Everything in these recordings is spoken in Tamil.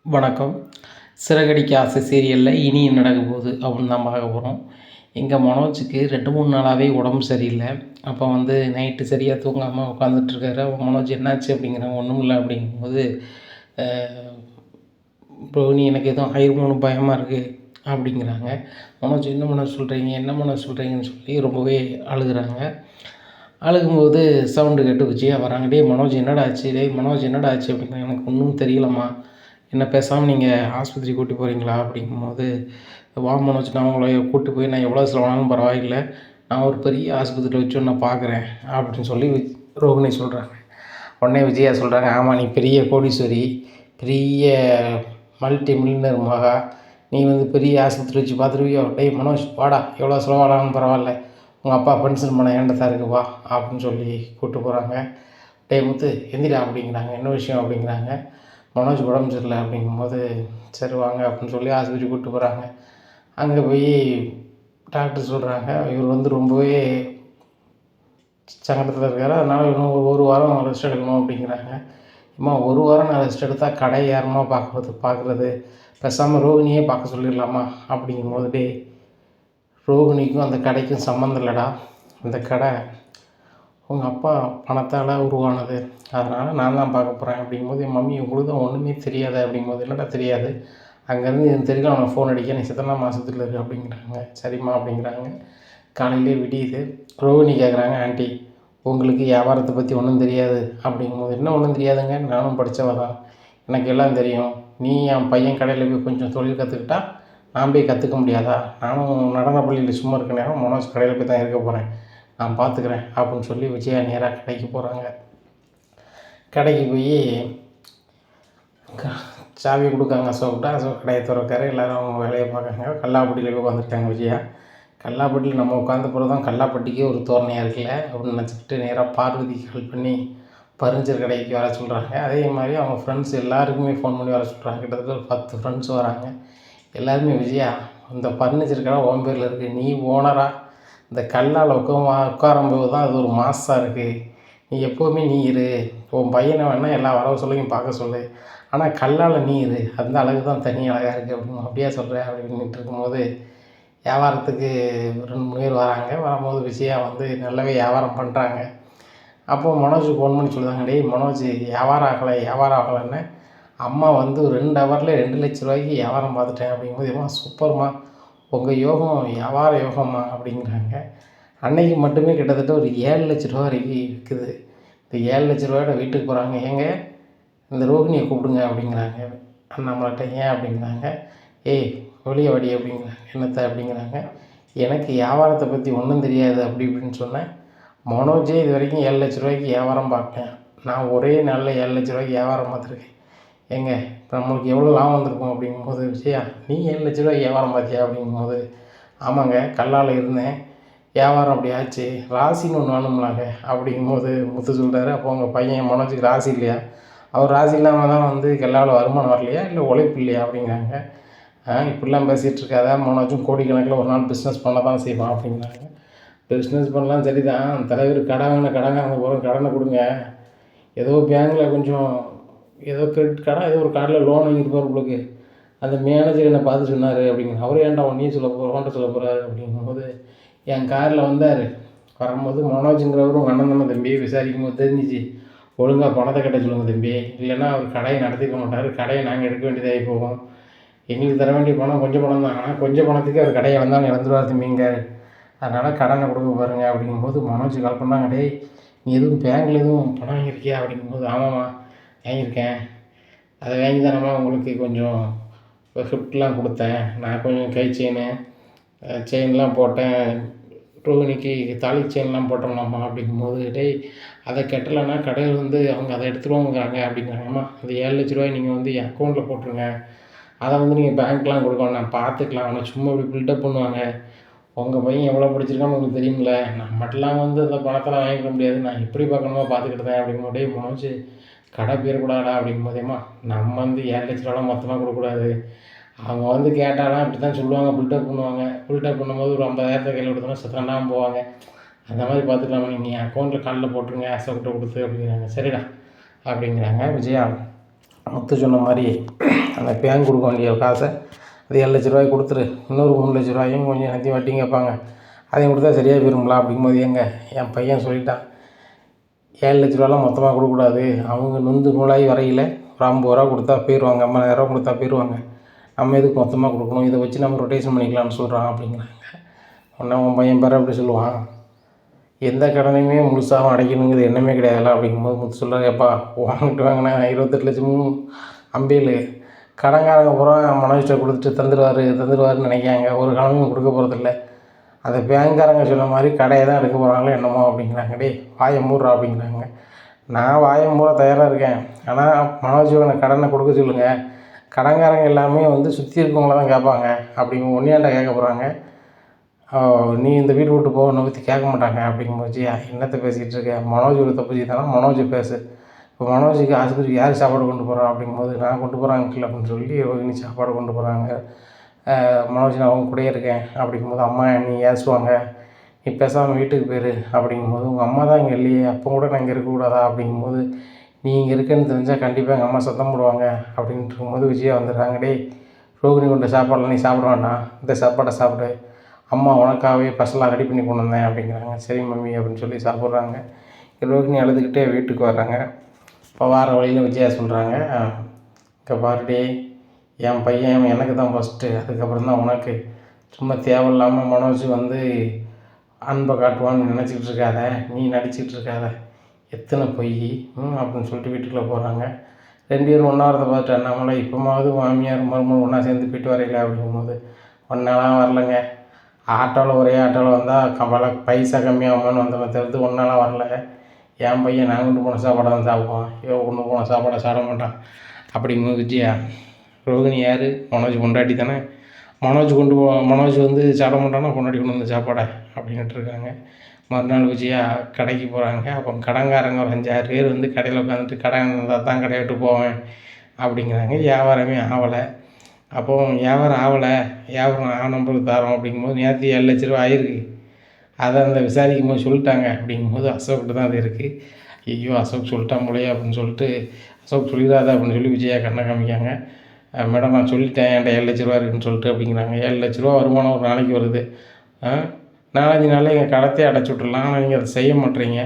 வணக்கம். சிறகடிக்க ஆசை சீரியலில் இனி என்ன நடக்க போகுது அப்படின்னு தான் பார்க்க போகிறோம். எங்கள் மனோஜுக்கு 2-3 நாளாகவே உடம்பு சரியில்லை. அப்போ நைட்டு சரியாக தூங்காமல் உட்காந்துட்ருக்காரு. மனோஜ் என்னாச்சு அப்படிங்கிறாங்க. ஒன்றும் இல்லை அப்படிங்கும்போது, ரோஹிணி எனக்கு எதுவும் ஆயிருமோன்னு பயமாக இருக்குது அப்படிங்கிறாங்க. மனோஜ் என்ன பண்ண சொல்கிறீங்கன்னு சொல்லி ரொம்பவே அழுகுறாங்க. அழுகும்போது சவுண்டு கேட்டு விஜயா வராங்க. டேய் மனோஜ் என்னடா ஆச்சு அப்படிங்கிறாங்க. எனக்கு ஒன்றும் தெரியலம்மா, என்ன பேசாமல் நீங்கள் ஆஸ்பத்திரி கூட்டி போகிறீங்களா அப்படிங்கும்போது, வா மனோஜ், நான் உங்களை கூட்டி போய் நான் எவ்வளோ செலவானாலும் பரவாயில்லை, நான் ஒரு பெரிய ஆஸ்பத்திரியில் வச்சு நான் பார்க்குறேன் அப்படின்னு சொல்லி ரோகிணி சொல்கிறாங்க. உடனே விஜயா சொல்கிறாங்க, ஆமாம் நீ பெரிய கோடீஸ்வரி, பெரிய மல்டி மில்லியனர் மகா, நீ பெரிய ஆஸ்பத்திரி வச்சு பார்த்துருவியோ. டேய் மனோஜ் வாடா, எவ்வளோ செலவானாலும் பரவாயில்ல, உங்கள் அப்பா பென்ஷன் பண்ண ஏன்ட தான் இருக்கு வா அப்படின்னு சொல்லி கூப்பிட்டு போகிறாங்க. டேய் முத்து எந்திரா அப்படிங்கிறாங்க. என்ன விஷயம் அப்படிங்கிறாங்க. மனோஜ் உடம்பு சரியில்லை அப்படிங்கும்போது, சரி வாங்க அப்படின்னு சொல்லி ஆஸ்பத்திரி கூப்பிட்டு போகிறாங்க. அங்கே போய் டாக்டர் சொல்கிறாங்க, இவர் ரொம்பவே சங்கடத்தில் இருக்கார், அதனால் இன்னும் ஒரு வாரம் ரெஸ்ட் எடுக்கணும் அப்படிங்கிறாங்க. அம்மா ஒரு வாரம் நான் ரெஸ்ட் எடுத்தால் கடை யாருமா பார்க்குறது, பேசாமல் ரோகிணியே பார்க்க சொல்லிடலாமா அப்படிங்கும்போது, டே ரோகிணிக்கும் அந்த கடைக்கும் சம்மந்தம் இல்லைடா, அந்த கடை உங்கள் அப்பா பணத்தால் உருவானது, அதனால் நான் தான் பார்க்க போகிறேன் அப்படிங்கும்போது, என் மம்மி உங்களுக்கு தான் ஒன்றுமே தெரியாது அப்படிங்கும்போது, என்னடா தெரியாது, அங்கேருந்து எனக்கு தெரியல, அவனை ஃபோன் அடிக்க நீ சித்தனா மாதத்தில் இருக்கு அப்படிங்கிறாங்க. சரிம்மா அப்படிங்கிறாங்க. காலையிலே விடியுது. ரோஹிணி கேட்குறாங்க, ஆண்டி உங்களுக்கு வியாபாரத்தை பற்றி ஒன்றும் தெரியாது அப்படிங்கும்போது, என்ன ஒன்றும் தெரியாதுங்க, நானும் படித்தவ தான், எனக்கு எல்லாம் தெரியும், நீ என் பையன் கடையில் போய் கொஞ்சம் தொழில் கற்றுக்கிட்டா நான் போய் கற்றுக்க முடியாதா, நானும் நடன பள்ளியில் சும்மா இருக்க நேரம் மனோஜ் கடையில் போய் தான் இருக்க போகிறேன், நான் பார்த்துக்கிறேன் அப்படின்னு சொல்லி விஜயா நேராக கடைக்கு போகிறாங்க. கடைக்கு போய் சாவி கொடுக்காங்க அசோக்கிட்ட. அசோக் கடையை திறக்காரு. எல்லோரும் அவங்க வேலையை பார்க்குறாங்க. கல்லாப்பட்டியில் போய் உட்காந்துருக்காங்க விஜயா. கல்லாப்பட்டியில் நம்ம உட்காந்த பிறகு தான் கல்லாப்பட்டிக்கே ஒரு தோரணையாக இருக்குல்ல அப்படின்னு நினச்சிக்கிட்டு நேராக பார்வதி கால் பண்ணி பர்னிச்சர் கடைக்கு வர சொல்கிறாங்க. அதே மாதிரி அவங்க ஃப்ரெண்ட்ஸ் எல்லாருக்குமே ஃபோன் பண்ணி வர சொல்கிறாங்க. கிட்டத்தட்ட ஒரு 10 ஃப்ரெண்ட்ஸ் வராங்க. எல்லாருமே விஜயா, இந்த பர்னிச்சர் கடை உன் பேரில் இருக்குது, நீ ஓனராக இந்த கல்லால் உட்காரும்போது தான் அது ஒரு மாசாக இருக்குது, நீ எப்போவுமே நீ இரு, உன் பையனை வேணால் எல்லா வரவு சொல்லியும் பார்க்க சொல்லு, ஆனால் கல்லால் நீ இரு, அந்த அழகு தான் தனி அழகாக இருக்குது அப்படின்னு அப்படியே சொல்கிறேன் அப்படின்ட்டு இருக்கும்போது, வியாபாரத்துக்கு 2-3 பேர் வராங்க. வரும்போது விஜயா நல்லாவே வியாபாரம் பண்ணுறாங்க. அப்போது மனோஜுக்கு ஃபோன் பண்ணி சொல்லுவாங்க, டேய் மனோஜ் வியாபாரம் ஆகலைன்னு அம்மா 2 ஹவரில் 2 லட்ச ரூபாய்க்கு வியாபாரம் பார்த்துட்டேன் அப்படிங்கும்போது, ஏம்மா சூப்பர்மா, உங்கள் யோகம் வியாபார யோகம்மா அப்படிங்கிறாங்க. அன்னைக்கு மட்டுமே கிட்டத்தட்ட ஒரு 7 லட்ச ரூபா வரைக்கும் இருக்குது. இந்த 7 லட்ச ரூபாயோட வீட்டுக்கு போகிறாங்க. ஏங்க இந்த ரோகிணியை கூப்பிடுங்க அப்படிங்கிறாங்க. நம்மள்கிட்ட ஏன் அப்படிங்கிறாங்க. ஏய் வெளியே வாடி அப்படிங்கிறாங்க. என்னத்தை அப்படிங்கிறாங்க. எனக்கு வியாபாரத்தை பற்றி ஒன்றும் தெரியாது அப்படி இப்படின்னு சொன்னேன். மனோஜே இது வரைக்கும் 7 லட்ச ரூபாய்க்கு வியாபாரம் பார்த்தேன், நான் ஒரே நாளில் 7 லட்ச ரூபாய்க்கு வியாபாரம் பார்த்துருக்கேன், ஏங்க இப்போ நம்மளுக்கு எவ்வளோ லாபம் வந்திருக்கும் அப்படிங்கும்போது, விஜயா நீ 7 லட்ச ரூபாய்க்கு வியாபாரம் பார்த்தியா அப்படிங்கும்போது, ஆமாங்க கல்லால் இருந்தேன், வியாபாரம் அப்படி ஆச்சு, ராசின்னு ஒன்று வேணும்லாங்க அப்படிங்கும்போது முத்து சொல்கிறாரு. அப்போ உங்கள் பையன் மனோஜுக்கு ராசி இல்லையா, அவர் ராசி இல்லாமல் தான் கல்லால் வருமானம் வரலையா, இல்லை உழைப்பு இல்லையா அப்படிங்கிறாங்க. இப்படிலாம் பேசிகிட்டு இருக்காத, மனோஜும் கோடிக்கணக்கில் ஒரு நாள் பிஸ்னஸ் பண்ண தான் செய்வான் அப்படிங்கிறாங்க. பிஸ்னஸ் பண்ணலாம் சரி தான், தலைவர் கடங்காரங்க போகிற கடனை கொடுங்க, ஏதோ பேங்கில் கொஞ்சம் ஏதோ கிரெடிட் கார்டாக ஏதோ ஒரு கார்டில் லோன் வாங்கியிருப்பார் உங்களுக்கு, அந்த மேனேஜர் என்னை பார்த்து சொன்னார் அப்படிங்கிற. அவரே ஏன்டா ஒன்றையும் சொல்ல போகிறாரு அப்படிங்கும்போது, என் காரில் வந்தார், வரும்போது மனோஜுங்கிறவர் உங்கள் அண்ணன் தானே தம்பி, விசாரிக்கும் போது தெரிஞ்சிச்சு, ஒழுங்காக பணத்தை கட்ட சொல்லுங்கள் தம்பி, இல்லைன்னா அவர் கடையை நடத்திக்க மாட்டார், கடையை நாங்கள் எடுக்க வேண்டியதாகி போகும், எங்களுக்கு தர வேண்டிய பணம் கொஞ்சம் பணம் தான், ஆனால் கொஞ்சம் பணத்துக்கு அவர் கடையை வந்தாலும் இறந்துருவார் தம்பிங்க, அதனால் கடனை கொடுக்க பாருங்கள் அப்படிங்கும்போது, மனோஜ் கால் பண்ணாங்க, டேய் நீ எதுவும் பேங்கில் எதுவும் பணம் வாங்கியிருக்கியா அப்படிங்கும்போது, ஆமாம்மா வாங்கியிருக்கேன், அதை வாங்கி தானம்மா உங்களுக்கு கொஞ்சம் கிஃப்ட்லாம் கொடுத்தேன், நான் கொஞ்சம் கை செயின்லாம் போட்டேன், ரோஹிணிக்கு தாலி செயின்லாம் போட்டோம்லாம்மா அப்படிங்கும்போது, டேய் அதை கட்டலைன்னா கடையில் அவங்க அதை எடுத்துருவாங்கிறாங்க அப்படிங்கிறாங்கம்மா, அந்த 7 லட்ச ரூபாய் நீங்கள் என் அக்கௌண்ட்டில் போட்டுருங்க, அதை நீங்கள் பேங்க்லாம் கொடுக்கணும், நான் பார்த்துக்கலாம், அவனை சும்மா இப்படி பில்டப் பண்ணுவாங்க, உங்கள் பையன் எவ்வளோ படிச்சிருக்கான்னு உங்களுக்கு தெரியுங்களே, நம்மட்டெலாம் அந்த பணத்தெல்லாம் வாங்கிக்க முடியாது, நான் எப்படி பார்க்கணுமோ பார்த்துக்கிட்டேன் அப்படிங்கும்போது, டேய் மனோஜ் கடை போயிடக்கூடாதா அப்படிங்கும்போதேம்மா, நம்ம 7 லட்ச ரூபாலாம் மொத்தமாக கொடுக்கக்கூடாது, அவங்க கேட்டாலாம் இப்படி தான் சொல்லுவாங்க, பில்டப் பண்ணுவாங்க, பில்டப் பண்ணும்போது ஒரு 50,000 கையில் கொடுத்தோன்னா செத்தண்டாமல் போவாங்க, அந்த மாதிரி பார்த்துக்கலாமா, நீங்கள் அக்கௌண்ட்டில் காலில் போட்டுருங்க அசோக்கிட்ட கொடுத்து அப்படிங்கிறாங்க. சரிடா அப்படிங்கிறாங்க விஜயா. முத்து சொன்ன மாதிரி அந்த பேங்க் கொடுக்க வேண்டிய காசை அது 7 லட்ச ரூபாய் கொடுத்துரு, இன்னொரு 3 லட்ச ரூபாயும் கொஞ்சம் எல்லாத்தையும் வட்டியும் கேட்பாங்க, அதையும் கொடுத்தா சரியாக போயிருங்களா அப்படிங்கும்போது, என் பையன் சொல்லிட்டான் 7 லட்ச ரூபாலாம் மொத்தமாக கொடுக்கக்கூடாது, அவங்க நொந்து நூலாகி வரையில் ஒரு 50 ரூபா கொடுத்தா போயிடுவாங்க, 50,000 கொடுத்தா போயிடுவாங்க, நம்ம எதுக்கு மொத்தமாக கொடுக்கணும், இதை வச்சு நம்ம ரொட்டேஷன் பண்ணிக்கலாம்னு சொல்கிறான் அப்படிங்கிறாங்க. உடனே உன் பையன் பேர் அப்படி சொல்லுவான், எந்த கடனையுமே முழுசாகவும் அடைக்கணுங்கிறது எண்ணமே கிடையாதுல்ல அப்படிங்கும்போது முத்து சொல்கிறார், எப்பா வாங்கிட்டு வாங்கினா 28 லட்சமும் அம்பேலு கடன்காரங்க பூரா மனோஜ்கிட்ட கொடுத்துட்டு தந்துடுவாருன்னு நினைக்காங்க, ஒரு கடமையும் கொடுக்க போகிறதில்ல, அந்த பேங்க்காரங்க சொன்ன மாதிரி கடையை தான் எடுக்க போகிறாங்களோ என்னமோ அப்படிங்கிறாங்க. டேய் வாயை மூடுறா அப்படிங்கிறாங்க. நான் வாயை மூட தயாராக இருக்கேன், ஆனால் மனோஜோட கடனை கொடுக்க சொல்லுங்கள், கடன்காரங்க எல்லாமே சுற்றி இருக்கவங்கள தான் கேட்பாங்க அப்படிங்க ஒன்றியாண்டா கேட்க போகிறாங்க, நீ இந்த வீடு விட்டு போக உன்னை பற்றி கேட்க மாட்டாங்க அப்படிங்கும்போது, என்னத்தை பேசிக்கிட்டு இருக்க, மனோஜோட தப்பு செய்தானா மனோஜை பேசு, இப்போ மனோஜுக்கு ஆஸ்பத்திரிக்கு யார் சாப்பாடு கொண்டு போகிறா அப்படிங்கும்போது, நான் கொண்டு போகிறேன் அங்கிள் அப்படின்னு சொல்லி ரோகிணி சாப்பாடு கொண்டு போகிறாங்க. மனோஜ் நான் அவங்க கூடயே இருக்கேன் அப்படிங்கும்போது, அம்மா நீ ஏசுவாங்க, நீ பேசாமல் வீட்டுக்கு போயிரு அப்படிங்கும்போது, உங்கள் அம்மா தான் இங்கே இல்லையே அப்போ கூட நான் இங்கே இருக்கக்கூடாதா அப்படிங்கும்போது, நீ இங்கே இருக்கேன்னு தெரிஞ்சால் கண்டிப்பாக எங்கள் அம்மா சத்தம் போடுவாங்க அப்படின்ட்டு இருக்கும்போது விஜயா வந்துடுறாங்க. டேய் ரோகிணி கொண்ட சாப்பாடெலாம் நீ சாப்பிட வேண்டாம், இந்த சாப்பாடை சாப்பிடு, அம்மா உனக்காகவே ஸ்பெஷலாக ரெடி பண்ணி கொண்டு வந்தேன் அப்படிங்கிறாங்க. சரி மம்மி அப்படின்னு சொல்லி சாப்பிட்றாங்க. ரோகிணி அழுதுகிட்டே வீட்டுக்கு வர்றாங்க. இப்போ வார வழியில் விஜயா சொல்கிறாங்க, இங்கே பாருடே என் பையன் எனக்கு தான் ஃபஸ்ட்டு, அதுக்கப்புறம் தான் உனக்கு, சும்மா தேவையில்லாமல் மனோஜ் அன்பை காட்டுவான்னு நினச்சிக்கிட்டு இருக்காத, நீ நடிச்சிக்கிட்டு இருக்காத, எத்தனை பொய் அப்படின்னு சொல்லிட்டு வீட்டுக்குள்ளே போகிறாங்க. 2 பேரும் ஒன்றா வரதை பார்த்துட்டு அண்ணாமலை இப்போமாவது மாமியார் மருமகள் ஒன்றா சேர்ந்து போயிட்டு வரையில அப்படிங்கும்போது, ஒன்றாலாம் வரலைங்க, ஆட்டோவில் ஒரே ஆட்டோவில் வந்தால் பைசா கம்மியாகுமான்னு வந்தோமே தவிர்த்து ஒன்றாலாம் வரல, என் பையன் நான் கொண்டு போன சாப்பாடை தான் சாப்பிடுவான், கொண்டு போன சாப்பாடை சாப்பிட மாட்டான் அப்படிங்கும்போது விஜயா, ரோகிணி யார், மனோஜ் பொண்டாட்டி தானே, மனோஜ் சாப்பிட மாட்டானா பொண்டாட்டி கொண்டு வந்து சாப்பாடை அப்படின்ட்டு இருக்காங்க. மறுநாள் விஜயா கடைக்கு போகிறாங்க. அப்போ கடன்காரங்க ஒரு 5-6 பேர் கடையில் உட்காந்துட்டு கடன் இருந்தால் தான் கடையை விட்டு போவேன் அப்படிங்கிறாங்க. வியாபாரமே ஆகலை. அப்போ வியாபாரம் ஆகலை, வியாபாரம் ஆனம்பளுக்கு தரோம் அப்படிங்கும்போது, நேற்று 7 லட்ச ரூபா ஆகிருக்கு, அதை அந்த விசாரிக்கும் போது சொல்லிட்டாங்க அப்படிங்கும்போது அசோக்கிட்ட தான் அது இருக்குது. ஐயோ அசோக் சொல்லிட்டான் போலையே அப்படின்னு சொல்லிட்டு, அசோக் சொல்லிடாத அப்படின்னு சொல்லி விஜயா கண்ணை காமிக்காங்க. மேடம் நான் சொல்லிட்டேன் என்கிட்ட 7 லட்ச ரூபா இருக்குதுன்னு சொல்லிட்டு அப்படிங்கிறாங்க. 7 லட்ச ரூபா வருமானம் ஒரு நாளைக்கு வருது, 4-5 நாளில் எங்கள் கடத்தையே அடைச்சி விட்றலாம், ஆனால் நீங்கள் அதை செய்ய மாட்டேறீங்க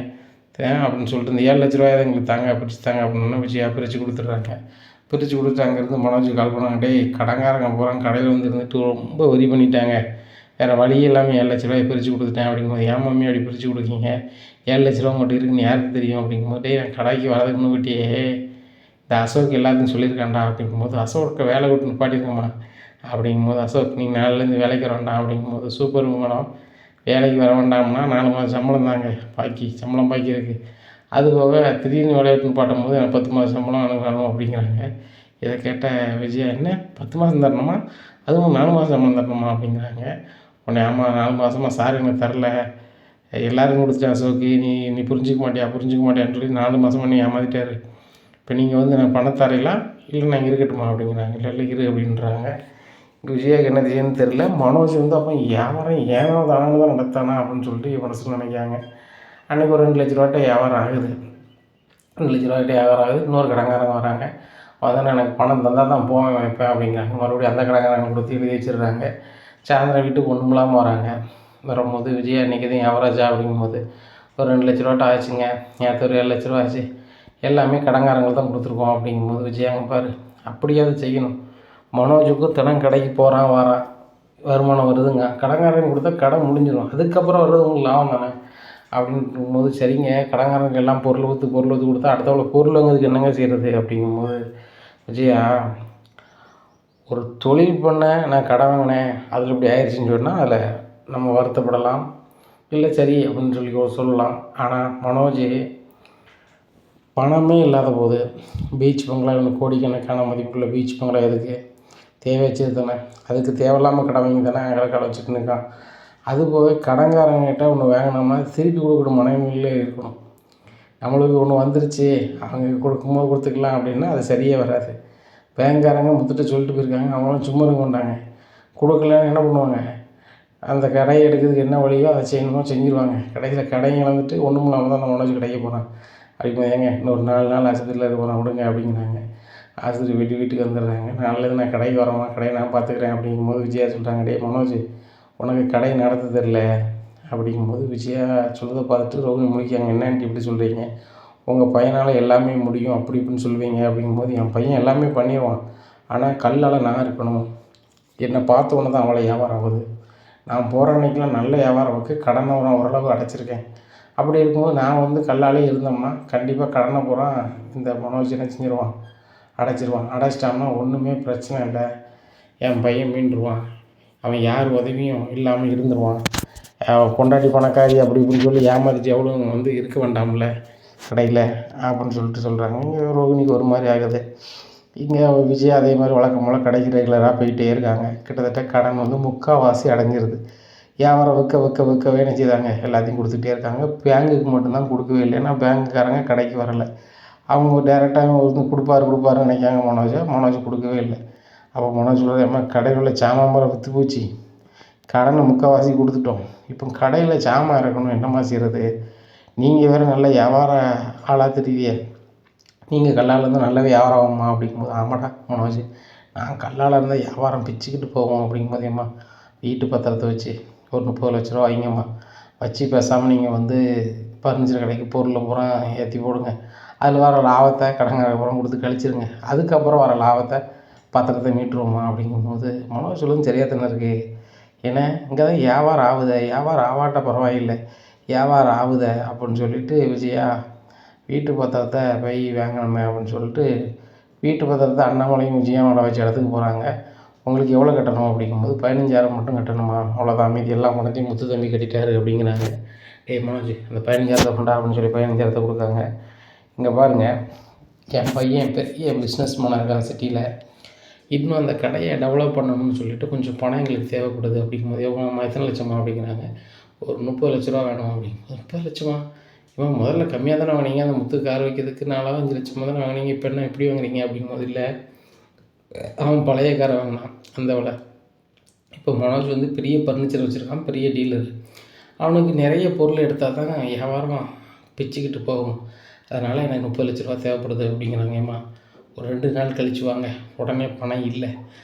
அப்படின்னு சொல்லிட்டு, இந்த 7 லட்ச ரூபாயை எங்களுக்கு பிரித்து தாங்க அப்படின்னு விஜயா பிரித்து கொடுத்துட்றாங்க. பிரித்து கொடுத்து அங்கேருந்து மனோஜுக்கு கால் பண்ணாங்க. டேய் கடன்காரங்க போகிறாங்க, கடையில் இருந்துட்டு ரொம்ப வரி பண்ணிட்டாங்க, வேறு வழி இல்லாமல் 7 லட்ச ரூபாயை பிரித்து கொடுத்துட்டேன் அப்படிங்கும்போது, ஏன் மம்மி அப்படி பிரித்து கொடுக்கீங்க, 7 லட்ச ரூபா மட்டும் இருக்குன்னு யாருக்கு தெரியும் அப்படிங்கும்போது, டேய் நான் கடைக்கு வரதுக்கு முன்னுக்கிட்டே இந்த அசோக் எல்லாத்தையும் சொல்லியிருக்காண்டா அப்படிங்கும்போது, அசோக்கு வேலை விட்டு நிப்பாட்டிருக்கம்மா அப்படிங்கும்போது, அசோக் நீங்கள் நாளிலேருந்து வேலைக்கு வர வேண்டாம் அப்படிங்கும்போது, சூப்பர் மேடம் வேலைக்கு வர வேண்டாம்னா 4 மாதம் சம்பளம் தாங்க சம்பளம் பாக்கி இருக்குது, அது போக திடீர்னு வேலையை விட்டு நிப்பாட்டும் போது எனக்கு 10 மாதம் சம்பளம் அனுப்பணும் அப்படிங்கிறாங்க. இதை கேட்ட விஜயா, என்ன 10 மாதம் தரணுமா, அதுவும் 4 மாதம் சம்பளம் தரணுமா அப்படிங்கிறாங்க. உடனே ஆமாம் 4 மாதமாக சார் எனக்கு தரல, எல்லோரும் கொடுத்துட்டேன் அசோக்கு, நீ புரிஞ்சிக்க மாட்டியான்னு சொல்லி 4 மாதமாக நீ ஏமாற்றிட்டாரு, இப்போ நீங்கள் நான் பணம் தரையிலா இல்லை நான் இருக்கட்டுமா அப்படிங்கிறாங்க. இல்லை இரு அப்படின்றாங்க. விஜயாவுக்கு என்ன செய்யணும்னு தெரியல. மனோஜ் அப்போ வியாபாரம் ஏனோ தானோ தான் நடத்தானா அப்படின்னு சொல்லிட்டு மனசில் நினைக்காங்க. அன்றைக்கி ஒரு 2 லட்ச ரூபாய்ட்ட வியாபாரம் ஆகுது. 2 லட்ச ரூபாய்ட்ட வியாபாரம் ஆகுது. இன்னொரு கடன்காரங்க வராங்க. அதான் எனக்கு பணம் தந்தால் தான் போவேன் வைப்பேன் அப்படிங்கிறாங்க. மறுபடியும் அந்த கடன்காரங்க கொடுத்து எழுதி வச்சிடுறாங்க. சாயந்தரம் வீட்டுக்கு ஒன்றும் இல்லாமல் வராங்க. வரும்போது விஜயா இன்றைக்கி தான் வியாபாராச்சா அப்படிங்கும்போது, ஒரு 2 லட்ச ரூபாய்ட்ட ஆச்சுங்க, நேற்று ஒரு 7 லட்ச ரூபா ஆச்சு, எல்லாமே கடன்காரங்களுக்கு தான் கொடுத்துருக்கோம் அப்படிங்கும்போது, விஜயாங்க பாரு அப்படியாவது செய்யணும், மனோஜுக்கும் தினம் கடைக்கு போகிறான் வரான், வருமானம் வருதுங்க, கடன்காரங்க கொடுத்தா கடை முடிஞ்சிடும், அதுக்கப்புறம் வர்றது உங்களுக்கு லாபம் தானே அப்படிங்கும்போது, சரிங்க கடன்காரங்க எல்லாம் பொருள் ஊற்று கொடுத்தா அடுத்தவளை பொருள் வாங்கிறதுக்கு என்னங்க செய்கிறது அப்படிங்கும்போது, விஜயா ஒரு தொழில் பண்ண நான் கடன் வாங்கினேன் அதில் இப்படி ஆயிடுச்சுன்னு சொன்னால் அதில் நம்ம வருத்தப்படலாம், இல்லை சரி அப்படின்னு சொல்லலாம். ஆனால் மனோஜ் பணமே இல்லாத போது பீச் பங்களா கோடிக்கணக்கான மதிப்புள்ள பீச் பங்களா எதுக்கு தேவைச்சது தானே, அதுக்கு தேவையில்லாமல் கடன் வாங்கி தானே கடை வச்சுட்டு இருக்கான். அதுபோக கடன்காரங்கிட்ட ஒன்று வாங்கினோம்னா திருப்பி கொடுக்குற மனநிலையிலே இருக்கணும். நம்மளுக்கு ஒன்று வந்துருச்சு அவங்க கொடுக்கும்போது கொடுத்துக்கலாம் அப்படின்னா அது சரியே வராது. பேங்க்காரங்க முத்துட்டு சொல்லிட்டு போயிருக்காங்க, அவங்களும் சும்மா இருக்க மாட்டாங்க, கொடுக்கலன்னு என்ன பண்ணுவாங்க, அந்த கடையை எடுக்கிறதுக்கு என்ன வழியோ அதை செய்யணுமோ செஞ்சுருவாங்க. கடைசியில் கடையை இழந்துட்டு ஒன்றும் இல்லாமல் தான் அந்த மனோஜ் கடைக்கு போகிறான். அப்படிங்கும்போது இன்னொரு 4 நாள் ஆஸ்பத்திரியில் இருக்க போகிறான் விடுங்க அப்படிங்கிறாங்க. ஆஸ்பத்திரி போய்ட்டு வீட்டுக்கு வந்துடுறாங்க. நல்லது, நான் கடைக்கு வரேம்மா, கடையை நான் பார்த்துக்கிறேன் அப்படிங்கும்போது விஜயா சொல்கிறாங்க, டேய் மனோஜ், உனக்கு கடை நடத்த தெரில அப்படிங்கும்போது விஜயா சொல்கிறத பார்த்துட்டு ரோகிணி முடிக்காங்க. என்னன்ட்டு இப்படி சொல்கிறீங்க, உங்கள் பையனால் எல்லாமே முடியும் அப்படி இப்படின்னு சொல்லுவீங்க அப்படிங்கும்போது, என் பையன் எல்லாமே பண்ணிடுவான், ஆனால் கல்லால் நான் இருக்கணும். என்னை பார்த்த உடனே தான் அவ்வளோ வியாபாரம் ஆகுது. நான் போகிற அன்றைக்கெலாம் நல்ல வியாபாரம் இருக்குது, கடனை ஓரளவு அடைச்சிருக்கேன். அப்படி இருக்கும்போது நான் வந்து கல்லாலே இருந்தோம்னா கண்டிப்பாக கடனை பூரா இந்த மனோஜ் என்ன செஞ்சிருவான், அடைச்சிருவான். அடைச்சிட்டான்னா ஒன்றுமே பிரச்சனை இல்லை, என் பையன் மீண்டுருவான், அவன் யார் உதவியும் இல்லாமல் இருந்துருவான். பொண்டாட்டி பணக்காரி அப்படி இப்படின்னு சொல்லி ஏமாறிச்சு எவ்வளோ வந்து இருக்க வேண்டாம்ல கடையில் அப்படின்னு சொல்லிட்டு சொல்கிறாங்க. இங்கே ரோகிணிக்கு ஒரு மாதிரி ஆகுது. இங்கே விஜய் அதே மாதிரி வழக்கம் போல் கடைக்கு ரெகுலராக போயிட்டே இருக்காங்க. கிட்டத்தட்ட கடன் வந்து முக்கால்வாசி அடைஞ்சிருது. வியாபாரம் விற்கவே என்ன செய்தாங்க, எல்லாத்தையும் கொடுத்துட்டே இருக்காங்க. பேங்குக்கு மட்டும்தான் கொடுக்கவே இல்லை. ஏன்னா பேங்குக்காரங்க கடைக்கு வரலை. அவங்க டேரெக்டாக வந்து கொடுப்பாருன்னு நினைக்காங்க மனோஜ் கொடுக்கவே இல்லை. அப்போ மனோஜ் சொல்கிறது, அம்மா கடையில் உள்ள சாமான் பூரா விற்று போச்சு, கடனை முக்கால்வாசி கொடுத்துட்டோம், இப்போ கடையில் சாமான் இறக்கணும், என்னம்மா செய்கிறது, நீங்கள் வேறு நல்ல வியாபார ஆளாக தெரியுதே, நீங்கள் கல்லால் இருந்தால் நல்ல வியாபாரம் ஆகும்மா அப்படிங்கும்போது, ஆமாடா மனோஜ், நான் கல்லால் இருந்தால் வியாபாரம் பிச்சுக்கிட்டு போவோம் அப்படிங்கும்போது, அம்மா வீட்டு பத்திரத்தை வச்சு ஒரு 30 லட்ச ரூபா வைங்கம்மா, வச்சு பேசாமல் நீங்கள் வந்து பர்னிச்சர் கடைக்கு பொருளை பூரா ஏற்றி போடுங்க, அதில் வர லாபத்தை கடன்காரப்புறம் கொடுத்து கழிச்சிருங்க, அதுக்கப்புறம் வர லாபத்தை பத்திரத்தை மீட்டுருவோம்மா அப்படிங்கும்போது, மனோஜ் சொல்லுவது சரியாக தானே இருக்குது. ஏன்னா இங்கே தான் வியாபாரம் ஆகுதே, வியாபாரம் ஆகாட்ட பரவாயில்லை, வியாபாரம் ஆகுதே அப்படின்னு சொல்லிட்டு விஜயா வீட்டு பத்திரத்தை போய் வாங்கணுமே அப்படின்னு சொல்லிட்டு வீட்டு பத்திரத்தை அண்ணாமலையும் விஜயாவோட வச்ச இடத்துக்கு போகிறாங்க. உங்களுக்கு எவ்வளோ கட்டணும் அப்படிங்கும்போது, 15,000 மட்டும் கட்டணுமா, அவ்வளோதான், மீதி எல்லாம் பணத்தையும் முத்து தம்பி கட்டிட்டாரு அப்படிங்கிறாங்க. டேய் மனோஜ், அந்த 15,000 கொண்டா அப்படின்னு சொல்லி 15,000 கொடுக்காங்க. இங்கே பாருங்கள், என் பையன் பெரிய பிஸ்னஸ் மேனாக இருக்கான் சிட்டியில், இன்னும் அந்த கடையை டெவலப் பண்ணணும்னு சொல்லிட்டு கொஞ்சம் பணம் எங்களுக்கு தேவைப்படுது அப்படிங்கும்போது, எவ்வளோ எத்தனை லட்சமா அப்படிங்கிறாங்க. ஒரு 30 லட்ச ரூபா வேணும் அப்படிங்கும்போது, 30 லட்சமா, இவன் முதல்ல கம்மியாக தானே வாங்கினீங்க, அந்த முத்து கார் வைக்கிறதுக்கு 4-5 லட்சமாக தானே வாங்கினீங்க, இப்போ என்ன எப்படி வாங்குறீங்க அப்படிங்கும்போது, இல்லை அவன் பழைய காரை வாங்கினான் அந்த விலை. இப்போ மனோஜ் வந்து பெரிய ஃபர்னிச்சர் வச்சுருக்கான், பெரிய டீலர், அவனுக்கு நிறைய பொருள் எடுத்தால் தான் வியாபாரம் பிச்சுக்கிட்டு போகும், அதனால் எனக்கு 30 லட்ச ரூபா தேவைப்படுது அப்படிங்கிறாங்க. ஏம்மா ஒரு 2 நாள் கழிச்சு வாங்க, உடனே பணம் இல்லை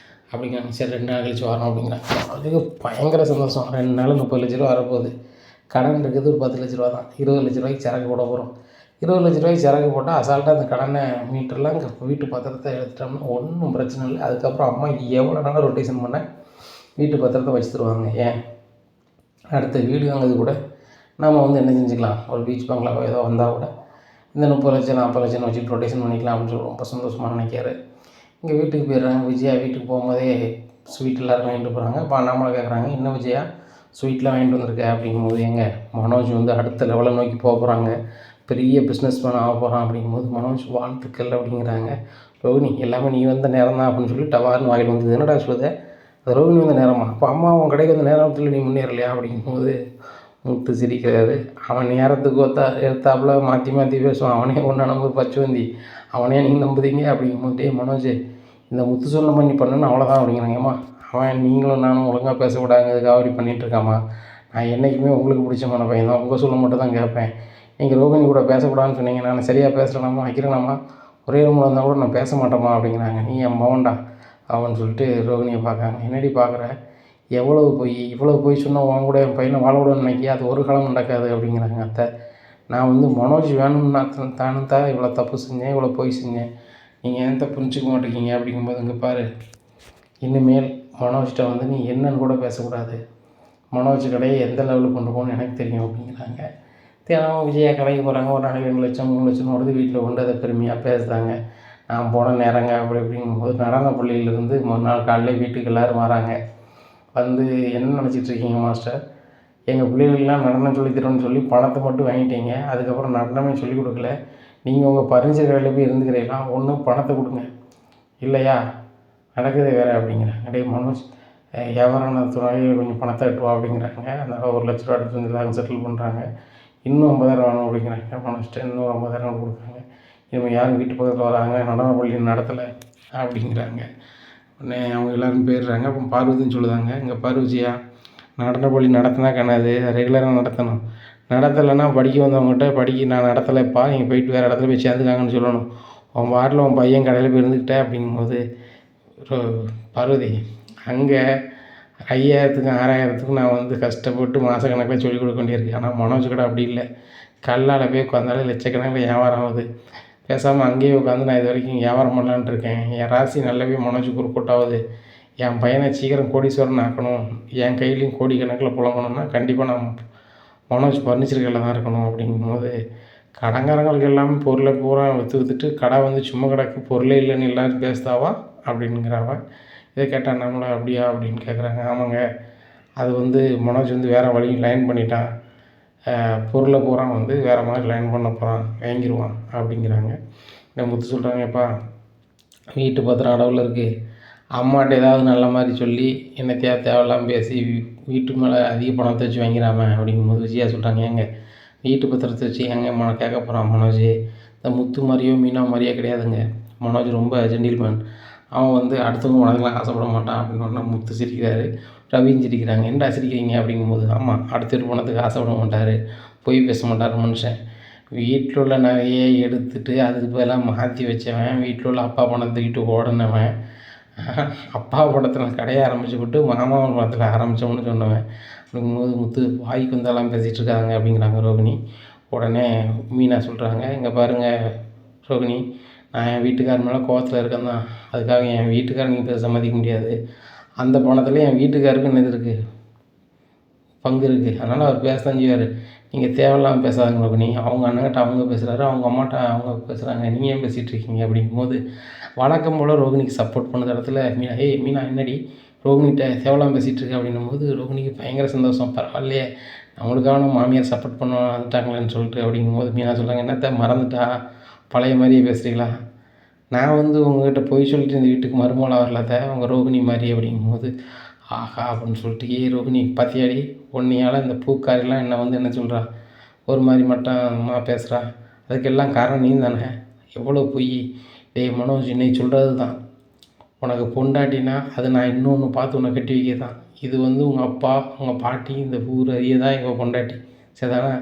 அப்படிங்கிறாங்க. சரி 2 நாள் கழிச்சு வரோம் அப்படிங்கிறாங்க. அதுக்கு பயங்கர சந்தோஷம், 2 நாள் 30 லட்ச ரூபா வரப்போகுது, கடன் இருக்குது ஒரு 10 லட்ச ரூபா தான், 20 லட்ச ரூபாய்க்கு சரக்கு போட போகிறோம். 20 லட்ச ரூபாய்க்கு சரக்கு போட்டால் அசால்ட்டாக அந்த கடனை மீட்டர்லாம் இங்கே வீட்டு பத்திரத்தை எடுத்துட்டோம்னா ஒன்றும் பிரச்சனை இல்லை. அதுக்கப்புறம் அம்மா எவ்வளோ நாள் ரொட்டேஷன் பண்ண வீட்டு பத்திரத்தை வச்சு தருவாங்க. ஏன் அடுத்த வீடு வாங்குறது கூட நம்ம வந்து என்ன செஞ்சுக்கலாம், ஒரு பீச் பங்களாவோ ஏதோ வந்தால் கூட இந்த 30 லட்சம் 40 லட்சம்னு வச்சுட்டு ரொட்டேஷன் பண்ணிக்கலாம் அப்படின்னு சொல்லி ரொம்ப சந்தோஷமாக நினைக்காரு. இங்கே வீட்டுக்கு போயிடுறாங்க. விஜயா வீட்டுக்கு போகும்போதே ஸ்வீட் எல்லோரும் வாங்கிட்டு போகிறாங்க. இப்போ நம்மளை கேட்குறாங்க, என்ன விஜயா ஸ்வீட்லாம் வாங்கிட்டு வந்திருக்க அப்படிங்கும்போது, எங்க மனோஜ் வந்து அடுத்த லெவலை நோக்கி போக போகிறாங்க, பெரிய பிஸ்னஸ் மேன் ஆக போகிறான் அப்படிங்கும்போது, மனோஜ் வாழ்த்துக்கள் அப்படிங்கிறாங்க. ரோகிணி எல்லாமே நீ வந்த நேரம் தான் அப்படின்னு சொல்லி டவார்னு வாங்கிட்டு வந்தது. என்னடா சொல்லுது, அது ரோகிணி வந்த நேரமா, அப்போ அம்மா உன் கடைக்கு வந்த நேரத்தில் நீ முன்னேறலையா அப்படிங்கும்போது முத்து சிரிக்கிறாரு. அவன் நேரத்துக்கு எடுத்தாப்புல மாற்றி பேசுவான். அவனே ஒன்றா நம்பர் பச்சுவந்தி, அவனே நீங்கள் நம்புதீங்க அப்படிங்கும்போது, டே மனோஜ் இந்த முத்து சொன்ன பண்ணி பண்ணுன்னு அவ்வளோதான் அப்படிங்கிறாங்க. ஏம்மா அவன் நீங்களும் நானும் ஒழுங்காக பேசக்கூடாதுங்கிறதுக்காக அப்படி பண்ணிகிட்ருக்காம்மா, நான் என்றைக்குமே உங்களுக்கு பிடிச்சமான பையன் தான், உங்கள் சொல்ல மட்டும் தான் கேட்பேன், நீங்கள் ரோகிணி கூட பேசக்கூடாதுன்னு சொன்னீங்க, நான் சரியாக பேசுகிறேனாம்மா வைக்கிறேனாம்மா, ஒரே ரூமில் இருந்தால் கூட நான் பேச மாட்டேம்மா அப்படிங்கிறாங்க. நீ என் மவன்டா அவன்னு சொல்லிட்டு ரோகிணியை பார்க்காங்க. என்னடி பார்க்குற, இவ்வளோ பொய் சொன்னால் உன் கூட என் பையனை வாழ விடணும்னு நினைக்கியா, அது ஒரு காலம் நடக்காது அப்படிங்கிறாங்க. அத்தை, நான் வந்து மனோஜ் வேணும்னா தானும் தான் இவ்வளோ தப்பு செஞ்சேன், இவ்வளோ பொய் செஞ்சேன், நீங்கள் ஏன் புரிஞ்சிக்க மாட்டேங்கிங்க அப்படிங்கும்போது, இங்கே பாரு, இனிமேல் மனோஜ்கிட்ட வந்து நீ என்னன்னு கூட பேசக்கூடாது, மனோஜ் கடையை எந்த லெவலுக்கு கொண்டு போகணும்னு எனக்கு தெரியும் அப்படிங்கிறாங்க. தினமும் விஜயா கடைக்கு போகிறாங்க, ஒரு நாளைக்கு 2 லட்சம் 3 லட்சம் வருது, வீட்டில் கொண்டு அதை பெருமையாக பேசுகிறாங்க. நான் போன நேரங்க அப்படி அப்படிங்கும்போது, நடன பள்ளியிலேருந்து மறுநாள் காலையில் வீட்டுக்கு எல்லோரும் வராங்க. வந்து என்ன நினச்சிட்ருக்கீங்க மாஸ்டர், எங்கள் பிள்ளைகளுக்கெல்லாம் நடனம் சொல்லித்தரோன்னு சொல்லி பணத்தை மட்டும் வாங்கிட்டீங்க, அதுக்கப்புறம் நடனமே சொல்லிக் கொடுக்கல, நீங்கள் உங்கள் பரிஞ்சு கடையில் போய் இருந்துக்கிறீங்களா, ஒன்று பணத்தை கொடுங்க, இல்லையா நடக்குது வேறு அப்படிங்கிறாங்க. டேய் மனோஜ், வியாபாரம் துறையை கொஞ்சம் பணத்தை எட்டுவா அப்படிங்கிறாங்க. அதனால் 1 லட்ச ரூபா எடுத்து வந்து செட்டில் பண்ணுறாங்க. இன்னும் 50,000 வேணும் அப்படிங்கிறாங்க. மனோஜ்கிட்ட இன்னும் 50,000 கொடுக்குறாங்க. இவங்க யாரும் வீட்டு பக்கத்தில் வராங்க, நடன பள்ளி நடத்தலை அப்படிங்கிறாங்க. உடனே அவங்க எல்லோரும் போயிடுறாங்க. அப்போ பார்வதின்னு சொல்லுதாங்க, இங்கே பாரு விஜயா, நடன பள்ளி நடத்தினா காணாது, ரெகுலராக நடத்தணும், நடத்தலைன்னா படிக்க வந்தவங்ககிட்ட நான் நடத்தலைப்பா, நீங்கள் போயிட்டு வேறு இடத்துல போய் சேர்ந்துக்காங்கன்னு சொல்லணும், உன் பாட்டில் உன் பையன் கடையில் போய் இருந்துக்கிட்ட அப்படிங்கும்போது பார்வதி அங்கே 5000த்துக்கும் 6000த்துக்கும் நான் வந்து கஷ்டப்பட்டு மாதக்கணக்கில் சொல்லிக் கொடுக்க வேண்டியிருக்கு. ஆனால் மனோஜ் கூட அப்படி இல்லை. கல்லால் போய் உட்காந்தாலே லட்சக்கணக்கில் வியாபாரம் ஆகுது. பேசாமல் அங்கேயே உட்காந்து நான் இது வரைக்கும் வியாபாரம் பண்ணலான்ட்டு இருக்கேன். என் ராசி நல்லாவே மனோஜுக்கு ஒரு கொட்டாகுது. என் பையனை சீக்கிரம் கோடீஸ்வரன் ஆக்கணும், என் கையிலையும் கோடி கணக்கில் புழங்கணும்னா கண்டிப்பாக நான் மனோஜ் ஃபர்னிச்சர் கடையில் தான் இருக்கணும் அப்படிங்கும்போது, கடங்காரங்களுக்கு எல்லாமே பொருளை பூரா விற்றுட்டு கடை வந்து சும்மா கிடக்கு, பொருளே இல்லைன்னு எல்லோரும் பேசுதாவா அப்படிங்கிறாவ. இதை கேட்டால் நம்மளை அப்படியா அப்படின்னு கேட்குறாங்க. ஆமாங்க, அது வந்து மனோஜ் வந்து வேறு வழி லைன் பண்ணிட்டான், பொருளை பூரா வந்து வேறு மாதிரி லைன் பண்ண போகிறான், வாங்கிடுவான் அப்படிங்கிறாங்க. இந்த முத்து சொல்கிறாங்கப்பா, வீட்டு பத்திரம் அடவில் இருக்குது, அம்மாட்ட ஏதாவது நல்ல மாதிரி சொல்லி என்னத்தையா தேவையில்லாமல் பேசி வீட்டு மேலே அதிக பணத்தை வச்சு வாங்கிறாம அப்படிங்கும்போது விஜயா சொல்கிறாங்க, ஏங்க வீட்டு பத்திரத்தை வச்சு ஏங்க கேட்க போகிறான் மனோஜ், இந்த முத்து மாதிரியோ மீனா மாதிரியோ கிடையாதுங்க. மனோஜ் ரொம்ப ஜென்டில்மேன், அவன் வந்து அடுத்தவங்க மனதுக்கெலாம் ஆசைப்பட மாட்டான் அப்படின்னு முத்து சிரிக்கிறாரு. ரவியும் சிரிக்கிறாங்க. என்னடா சிரிக்கிறீங்க அப்படிங்கும்போது, ஆமாம் அடுத்த பணத்துக்கு ஆசைப்பட மாட்டார், பொய் பேச மாட்டார் மனுஷன். வீட்டில் உள்ள நகையை எடுத்துகிட்டு அதுக்கு பதிலாக மாற்றி வச்சவன், வீட்டில் உள்ள அப்பா பணத்தை தூக்கிட்டு ஓடினவன், அப்பா படத்தில் கடையை ஆரம்பிச்சுக்கிட்டு மாமாவன் படத்தில் ஆரம்பித்தோம்னு சொன்னவன் அப்படிங்கும்போது முத்து வாய்க்கு வந்தாலாம் பேசிகிட்டு இருக்காங்க அப்படிங்கிறாங்க ரோகிணி. உடனே மீனா சொல்கிறாங்க, இங்கே பாருங்கள் ரோகிணி, நான் என் வீட்டுக்காரர் மேலே கோவத்தில் இருக்கேன் தான், அதுக்காக என் வீட்டுக்காரர் நீங்கள் பேச சம்மதிக்க முடியாது. அந்த பணத்தில் என் வீட்டுக்காருக்கு என்னது இருக்குது, பங்கு இருக்குது, அதனால் அவர் பேச தான் செய்வார். நீங்கள் தேவையில்லாமல் பேசாதீங்க ரோகிணி, அவங்க அண்ணங்கிட்ட அவங்க பேசுகிறாரு, அவங்க அம்மாட்ட அவங்க பேசுகிறாங்க, நீங்கள் ஏன் பேசிகிட்டு இருக்கீங்க அப்படிங்கும்போது, வழக்கம் போல் ரோகிணிக்கு சப்போர்ட் பண்ண இடத்துல மீனா, மீனா என்னடி ரோகிணிகிட்ட தேவையில்லாமல் பேசிகிட்டு இருக்க அப்படின்னும்போது ரோகிணிக்கு பயங்கர சந்தோஷம். பரவாயில்லையே, நம்மளுக்காக மாமியார் சப்போர்ட் பண்ண வந்துட்டாங்களேன்னு சொல்லிட்டு அப்படிங்கும்போது மீனா சொல்கிறாங்க, என்னத்த மறந்துட்டா, பழைய மாதிரியே பேசுகிறீங்களா, நான் வந்து உங்கள்கிட்ட போய் சொல்லிட்டு இந்த வீட்டுக்கு மருமகளாக வரலாத உங்கள் ரோகிணி மாதிரி அப்படிங்கும்போது, ஆஹா அப்படின்னு சொல்லிட்டு, ரோகிணி பார்த்தியாடி, உன்னையால் இந்த பூக்காரெல்லாம் என்னை வந்து என்ன சொல்கிறா, ஒரு மாதிரி மட்டமாக பேசுகிறா, அதுக்கெல்லாம் காரணம் நீ தானே, எவ்வளோ பொய். டேய் மனோஜ், இன்னைக்கு சொல்கிறது தான், உனக்கு பொண்டாட்டினா அது நான் இன்னொன்று பார்த்து உன்னை கட்டி வைக்க தான். இது வந்து உங்கள் அப்பா உங்கள் பாட்டி இந்த ஊரையே தான் எங்கள் பொண்டாட்டி, சரிதானே.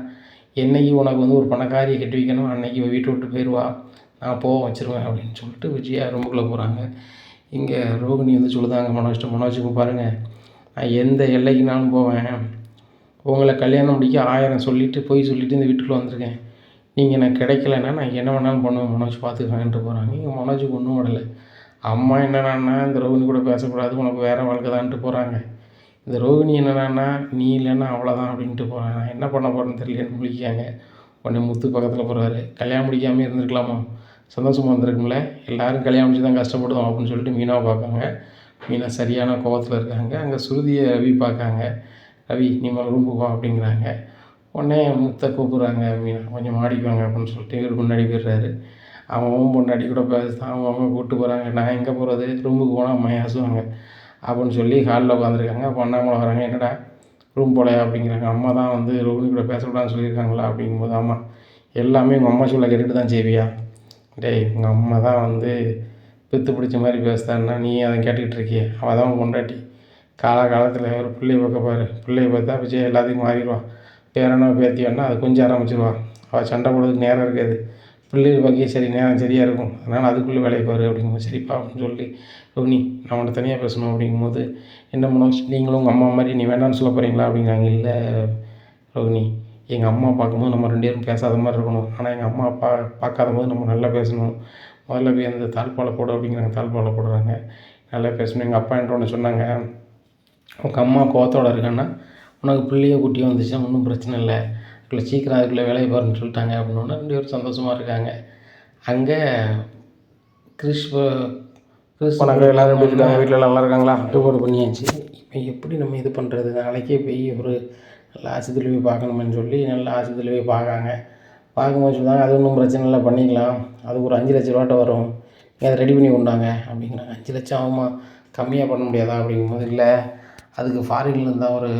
என்னைக்கு உனக்கு வந்து ஒரு பணக்காரியை கட்டி வைக்கணும், அன்னைக்கு வீட்டை விட்டு போயிடுவா, நான் போக வச்சுருவேன் அப்படின்னு சொல்லிட்டு விஜயா ரூமுக்குள்ளே போகிறாங்க. இங்கே ரோகிணி வந்து சொல்லுதாங்க மனோஜுக்கு பாருங்கள், நான் எந்த எல்லைக்குனாலும் போவேன், உங்களை கல்யாணம் முடிக்க 1000 சொல்லிவிட்டு பொய் சொல்லிவிட்டு இந்த வீட்டுக்குள்ளே வந்திருக்கேன், நீங்கள் எனக்கு கிடைக்கலன்னா நான் என்ன வேணாலும் பண்ணுவேன் மனோஜ், பார்த்துக்கலான்ட்டு போகிறாங்க. இங்கே மனோஜுக்கு ஒன்றும் விடலை. அம்மா என்னடான்னா இந்த ரோகிணி கூட பேசக்கூடாது, உனக்கு வேறு வாழ்க்கை தான்ட்டு போகிறாங்க. இந்த ரோகிணி என்னடான்னா நீ இல்லைன்னா அவ்வளோதான் அப்படின்ட்டு போகிறாங்க. நான் என்ன பண்ண போகிறேன்னு தெரியலன்னு முழிக்காங்க. உடனே முத்து பக்கத்தில் போகிறாரு, கல்யாணம் முடிக்காமல் இருந்திருக்கலாமா, சந்தோஷமாக வந்திருக்கும்ல, எல்லோரும் கல்யாணம் முடிச்சு தான் கஷ்டப்படுவோம் அப்படின்னு சொல்லிட்டு மீனாவை பார்க்காங்க. மீனா சரியான கோவத்தில் இருக்காங்க. அங்கே சுருதியை ரவி பார்க்காங்க. ரவி நீ ரூமுக்கு வா அப்படிங்கிறாங்க. உடனே முத்தை கூப்பிட்றாங்க, மீனா கொஞ்சம் மாடிக்குவாங்க அப்படின்னு சொல்லிட்டு இவர் முன்னாடி போயிடுறாரு. அவன் பொண்டாட்டி கூட பேசுதான், அவங்க கூப்பிட்டு போகிறாங்க. நான் எங்கே போகிறது, ரூமுக்கு போனால் அம்மா ஏசுவாங்க அப்படின்னு சொல்லி ஹாலில் உட்காந்துருக்காங்க. அப்போ அண்ணாமலை வராங்க, என்னடா ரூம் போலையா அப்படிங்கிறாங்க. அம்மா தான் வந்து ரோகிணி கூட பேசக்கூடாதுன்னு சொல்லியிருக்காங்களா அப்படிங்கும்போது, ஆமாம் எல்லாமே உங்கள் அம்மா சொல்ல கேட்டுட்டு தான் செய்வியா, டேய் உங்கள் அம்மா தான் வந்து பித்து பிடிச்ச மாதிரி பேசுதான்னா நீ அதை கேட்டுக்கிட்டு இருக்கிய, அவள் தான் பொண்டாட்டி, காலகாலத்தில் ஒரு பிள்ளையை பார்க்க பாரு, பிள்ளையை பார்த்தா விஜய் எல்லாத்தையும் மாறிடுவான், பேரனோ பேத்தியோன்னா அது கொஞ்சம் ஆரம்பிச்சிடுவான், அவள் சண்டை போடுறதுக்கு நேரம் இருக்காது, பிள்ளைகள் பார்க்க சரி நேரம் சரியாக இருக்கும், அதனால் அதுக்குள்ளே வேலையை பாரு அப்படிங்கும்போது, சரிப்பா அப்படின்னு சொல்லி ரோகிணி நான் உன்னை தனியாக பேசணும் அப்படிங்கும்போது, என்ன மனோஜ் நீங்களும் உங்கள் அம்மா மாதிரி நீ வேணான்னு சொல்ல போகிறீங்களா அப்படிங்கிறாங்க. இல்லை ரோகிணி, எங்கள் அம்மா பார்க்கும்போது நம்ம 2 பேரும் பேசாத மாதிரி இருக்கணும், ஆனால் எங்கள் அம்மா அப்பா பார்க்காத போது நம்ம நல்லா பேசணும், முதல்ல போய் அந்த தாழ்பாலை போடு அப்படிங்கிறாங்க. தாழ்பாலை போடுறாங்க, நல்லா பேசணும். எங்கள் அப்பா என்கிட்ட ஒன்று சொன்னாங்க, உங்கள் அம்மா கோவத்தோடு இருக்கான்னா உனக்கு பிள்ளைய குட்டியும் வந்துச்சுன்னா ஒன்றும் பிரச்சனை இல்லை, அதுக்குள்ளே சீக்கிரம் அதுக்குள்ளே வேலையை பாருன்னு சொல்லிட்டாங்க அப்படின்னோடனே 2 பேரும் சந்தோஷமாக இருக்காங்க. அங்கே கிறிஸ் நகை எல்லோரும் எப்படி இருக்காங்க, வீட்டில் நல்லா இருக்காங்களா, ரிப்போர்ட் பண்ணியாச்சு. இப்போ எப்படி நம்ம இது பண்ணுறது, நாளைக்கே போய் ஒரு நல்ல ஆஸ்பத்திரியில் போய் பார்க்கணுமேனு சொல்லி நல்ல ஆஸ்பத்திரியில் போய் பார்க்காங்க. பார்க்கும்போது சொன்னாங்க, அது ஒன்றும் பிரச்சனை இல்லை பண்ணிக்கலாம், அதுக்கு ஒரு 5 லட்ச ரூபாட்ட வரும், நீங்கள் அதை ரெடி பண்ணி கொண்டாங்க அப்படிங்கிறாங்க. 5 லட்சம் ஆகுமா, கம்மியாக பண்ண முடியாதா அப்படிங்கும்போது, இல்லை அதுக்கு ஃபாரின்லேருந்து தான் ஒரு